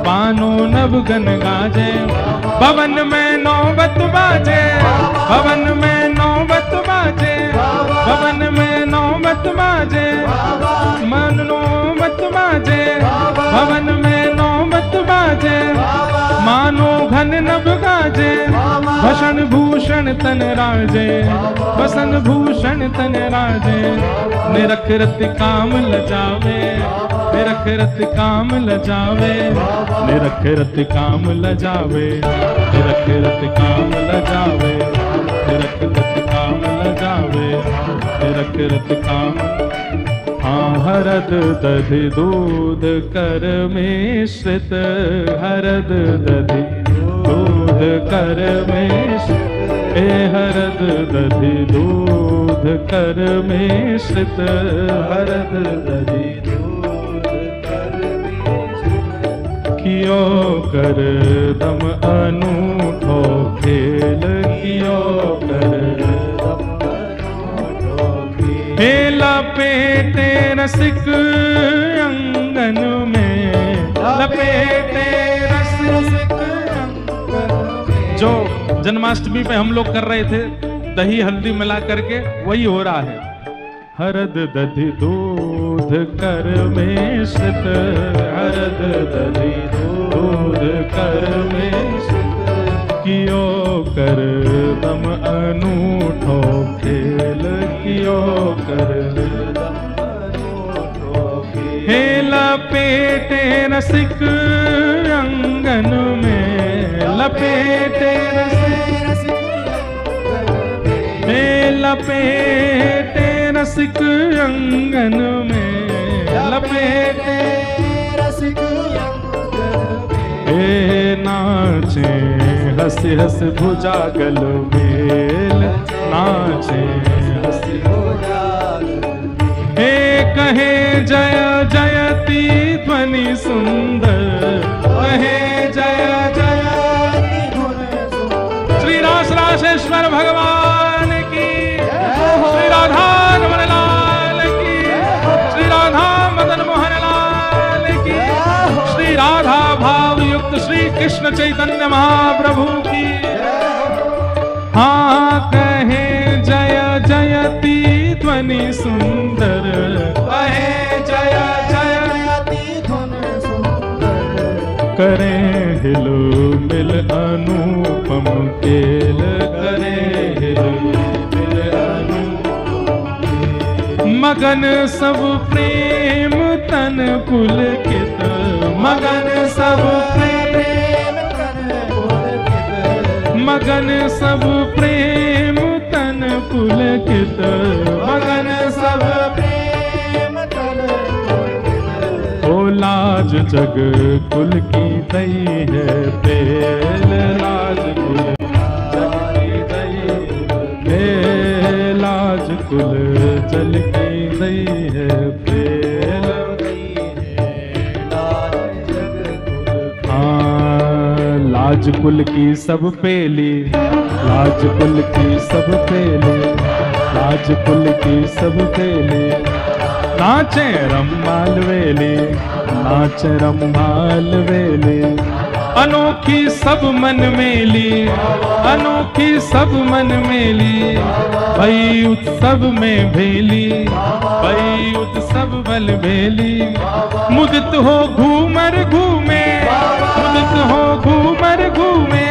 मानो नभ गन गाजे। भवन में नौबत बाजे, भवन में नौबत बाजे, भवन में नौबत बाजे, मन नौबत बाजे, भवन में नौबत बाजे, मानो घन नभ गाजे। भसन भूषण तन राजे, बसन भूषण तन राजे, निरख रत काम लजावे, निरख रत काम लजावे, निरख रत काम लजावे, निरख रत काम लजावे, निरख रत काम लजावे, निरख रत काम। हाँ हरद दधि दूध कर मिश्रित, हरद दधि दूध कर मिश्रित, हे हरद दधि दूध कर मिश्रित, हरद दधि दूध कर मिश्रित। कियो कर दम अनूठो खेल, कियो कर दम अनूठो खेल। हे लपेटे रसिक अंगन में, लपेटे रसिक अंगन में। जो जन्माष्टमी पे हम लोग कर रहे थे दही हल्दी मिला करके, वही हो रहा है। हरद दधि दूध कर मिश्रित, हरद दधि दूध कर मिश्रित। कियो कर दम अनूठो खेल, कियो कर दम अनूठो खेल। हे लपेटे रसिक अंगन में, लपेटे रसिक, हे लपेटे रसिक अंगन में, लपेटे रसिक अंगन में। हे नाचे हंसी हंस भुजागल मेल, नाचे हंसी भुजागल। हे कहे जय जयति ध्वनि सुंदर, कहे जय जयति ध्वनि सुंदर। श्री रास रासेश्वर भगवान की, श्री राधा रमण लाल की, श्री राधा मदन मोहन लाल की, श्री राधा भाव युक्त श्री कृष्ण चैतन्य महाप्रभु की। हाँ कहे जय जयति ध्वनि सुंदर, कहे जय जयति ध्वनि सुंदर। करे हिलो मिल अनुपम खेल, करे हिलो मिल मगन सब प्रेम तन पुलकित, मगन सब प्रेम तन पुलकित, मगन सब प्रेम तन पुलकित, मगन सब प्रेम तन पुलकित। ओ लाज जग कुल की दई है पेल, लाज कुल जग की दई है, लाज कुल जल की दई है पेल। हाँ, लाज कुल की सब पेली, लाज कुल की सब पेली, लाज कुल की सब पेली। नाचे रम्माल वेली, नाचे रम्माल वेली, अनोखी सब मन मेली, अनोखी सब मन मेली। भई उत्सव में भेली, भई उत्सव बल भेली। मुदित हो घूमर घूमे, मुदित हो घूमर घूमे,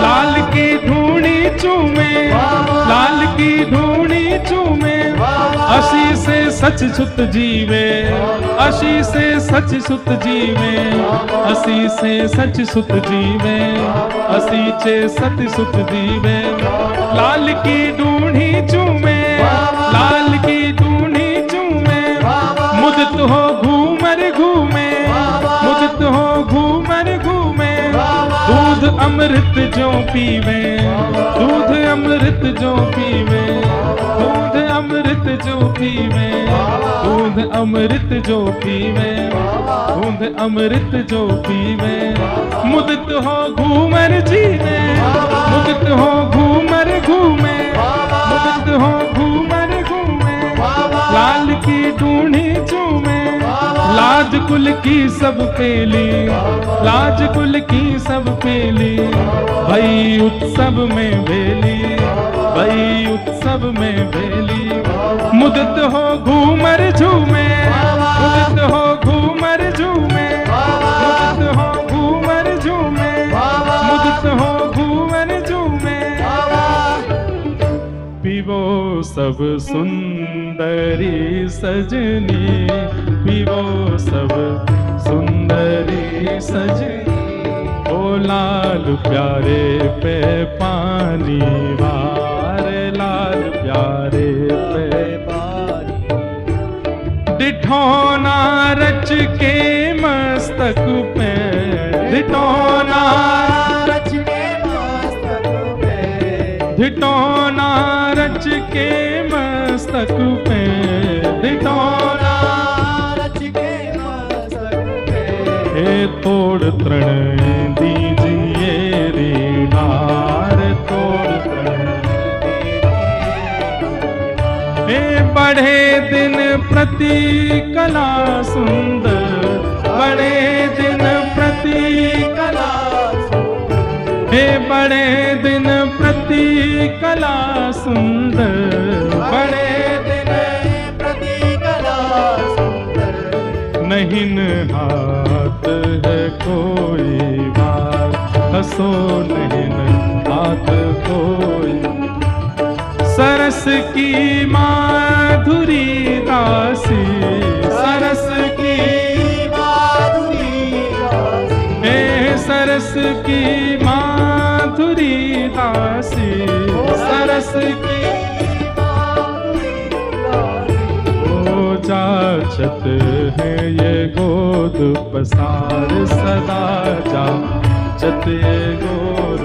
लाल की धूणी चूमे, लाल की धूणी चूमे। असी से सच सुत जीवे, असी से सच सुत जीवे, असी से सच सुत जीवे, असी चे सत सुत जीवे। लाल की ढूंढी चूमे, लाल की ढूंढी चूमे, मुदित हो घूमर घूमे, मुदित हो घूमर घूमे। दूध अमृत जो पीवे, दूध अमृत जो पीवे, दूध अमृत जो पीवे, दूध अमृत जो पीवे, दूध अमृत जो पीवे। मुदित हो घूमर जीवे, मुदित हो घूमर घूमे, मुदित हो घूमर घूमे। लाल की ढूंढी चूमे, लाज कुल की सब पेली, लाज कुल की सब पेली। भई उत्सव में भेली, भई उत्सव में भेली। मुदित हो घूमर झूमे, मुदित हो घूमर झूमे, मुदित हो घूमर झूमे, मुदित हो घूमर झूमे। पीवो सब सुंदरी सजनी, पीवो सब सुंदरी सजनी। ओ लाल प्यारे पे पानी वार, लाल प्यारे पे पानी। डिठौना रच के मस्तक पे, डिठौना रच के मस्तक पे, डिठौना रच के मस्तक पे, डिठौना रच के मस्तक पे। हे तोड़ तृण दीजिए रीढ़ार, तोड़ तृण हे बढ़े दिन प्रति कला सुंदर, बढ़े दिन प्रति कला सुंदर। हे बढ़े दिन प्रति कला सुंदर, बढ़े दिन प्रति कला सुंदर। नहीं हाथ है कोई बात, हंसो नहीं हाथ कोई। सरस की माधुरी दासी, सरस की माधुरी दासी, हे सरस की माधुरी दासी, सरस की माधुरी दासी। ओ जाचत है ये गोद पसार, सदा जाचत ये गोद,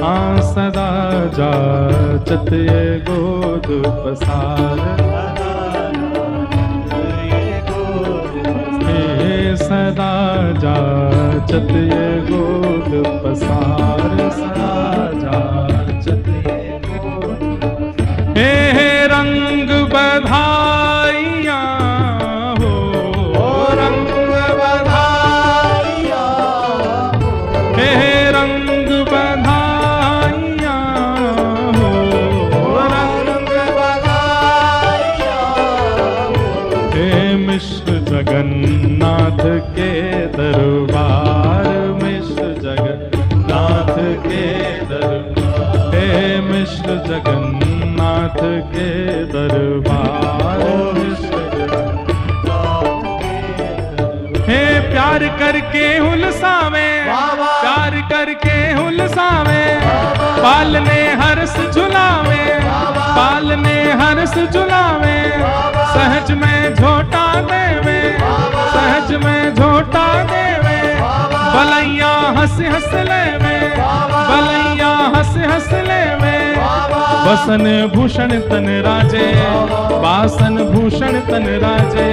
हाँ सदा जाचत ये गोद पसार। हे सदा जाचत ये गोद पसार, सदा जाचत ये गोद। हे रंग बधाइयाँ हो, रंग बधाइयाँ हो, हे रंग बधाइयाँ हो, रंग बधाइयाँ हो। हे मिश्र जगन्नाथ के दरबार, मिश्र जगन्नाथ के दरबार, हे मिश्र जगन्नाथ के दरबार। करके हुलसावे, वाह वाह। प्यार करके हुलसावे, पालने हर्ष झुलावे, पालने हर्ष झुलावे, सहज में झोटा देवे, सहज में झोटा देवे, बलैया हंस हंस लेवे, बलैया हंस हंस लेवे, बसन भूषण तन राजे, बासन भूषण तन राजे,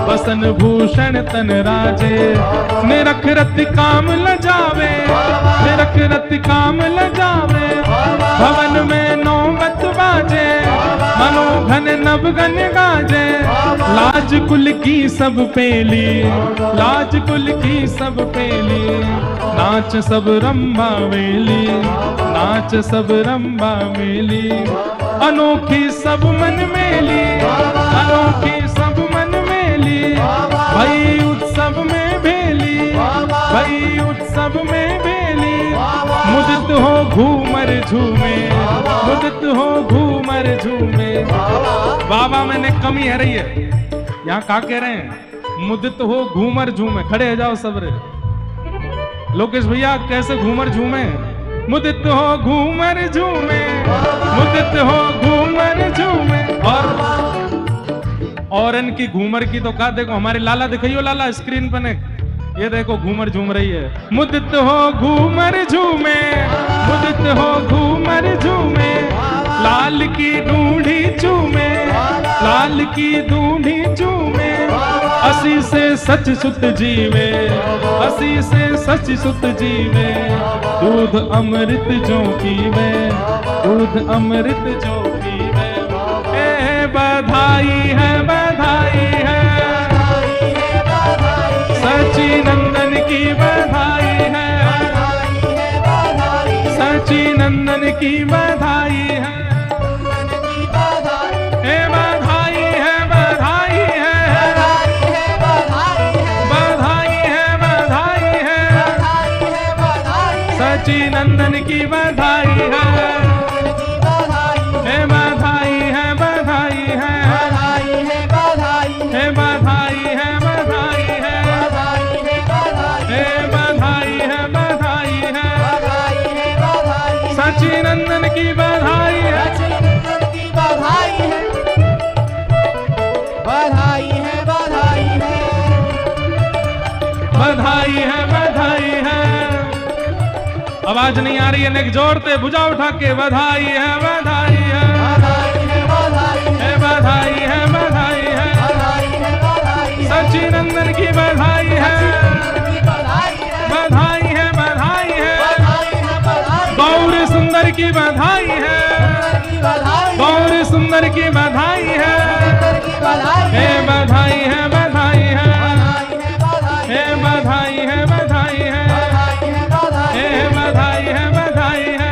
बसन भूषण तन राजे, निरख रति काम ल जावे, निरख रति काम ल जावे, भवन में नौबत बाजे, मनोघन नवगन गाजे, लाज कुल की सब पेली, लाज कुल की सब पेली, नाच सब रंभा वेली, नाच सब रंभा मेली, अनोखी सब मन मेली, अनोखी सब मन मेली, भई उत्सव में भेली, भई उत्सव में भेली, मुदित हो घूमर झूमे, मुदित हो घूमर झूमे। बाबा मैंने कमी है रही है, यहाँ क्या कह रहे हैं? मुदित हो घूमर झूमे। खड़े हो जाओ सब रे। लोकेश भैया कैसे घूमर झूमे? मुदित हो घूमर झूमे, मुदित हो घूमर झूमे। और इनकी घूमर की तो कहा, देखो हमारे लाला दिखाइयो, लाला स्क्रीन पर ने, ये देखो घूमर झूम रही है। मुदित हो घूमर झूमे, मुदित हो घूमर झूमे, लाल की ढूंढी चूमे, लाल की ढूंढी चूमे, असी से सच सुत जीवे, असी से सच सुत जीवे, दूध अमृत जो पीवे, दूध अमृत जो पीवे। ए बधाई है, बधाई है, सच्चिनंदन की बधाई है, सच्चिनंदन की बधाई है, ए बधाई है, बधाई है, बधाई है, बधाई है, सच्चिनंदन की बधाई है, ए बधाई है, बधाई है, ए बधाई है, बधाई है, ए बधाई है, बधाई है, सच्चिनंदन की बधाई है, बधाई है, बधाई है, बधाई है, बधाई है। आवाज नहीं आ रही है, नेक जोर से भुजा उठा के बधाई है, बधाई है, बधाई है, बधाई है, बधाई है, बधाई है, बधाई है, सच्चिनंदन की बधाई है, बधाई है, बधाई है, बधाई है, बधाई है, बधाई गौर सुंदर की बधाई है, बधाई गौर सुंदर की बधाई है, बधाई हे बधाई है, बधाई है, हे बधाई है, बधाई है, हे बधाई है, बधाई है,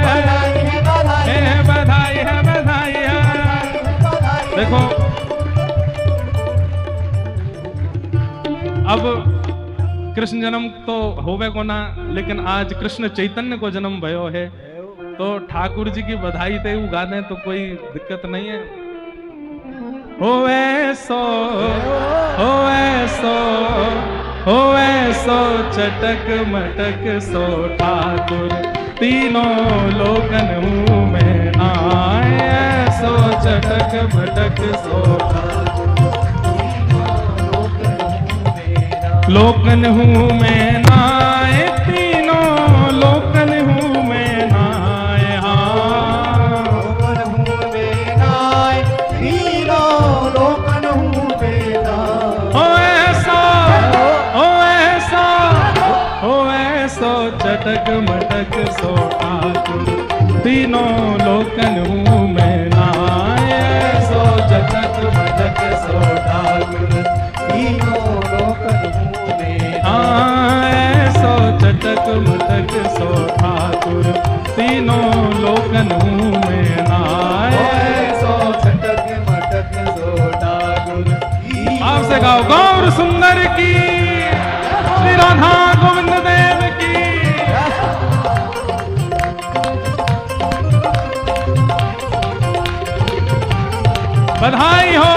हे बधाई है, बधाई है। देखो अब कृष्ण जन्म तो होवे को ना, लेकिन आज कृष्ण चैतन्य को जन्म भयो है, तो ठाकुर जी की बधाई ते गा दें तो कोई दिक्कत नहीं है। होवे सो, होवे सो, होवे सो चटक मटक सो ठाकुर, तीनों लोकन हूँ मैं आए, सो चटक मटक सो लोकन हूँ मैं नाए, तीनों लोकन हूँ मैं नाए, हाँ लोकन हूँ मैं नाय, तीनों लोकन हूँ मैं नाय। हो ऐसा, हो ऐसा, हो ऐसा चटक मटक सो ठाकुर, तीनों लोकन हूँ मैं नाए, सो चटक मटक सो ठाकुर, तीनों लोकन हूँ सो चटक मटक सो ठाकुर, तीनों लोकन हूँ मैं नाय, सो चटक मटक सो ठाकुर। आपसे गाओ गौर सुंदर की, श्री राधा गोविंद देव की। बधाई हो,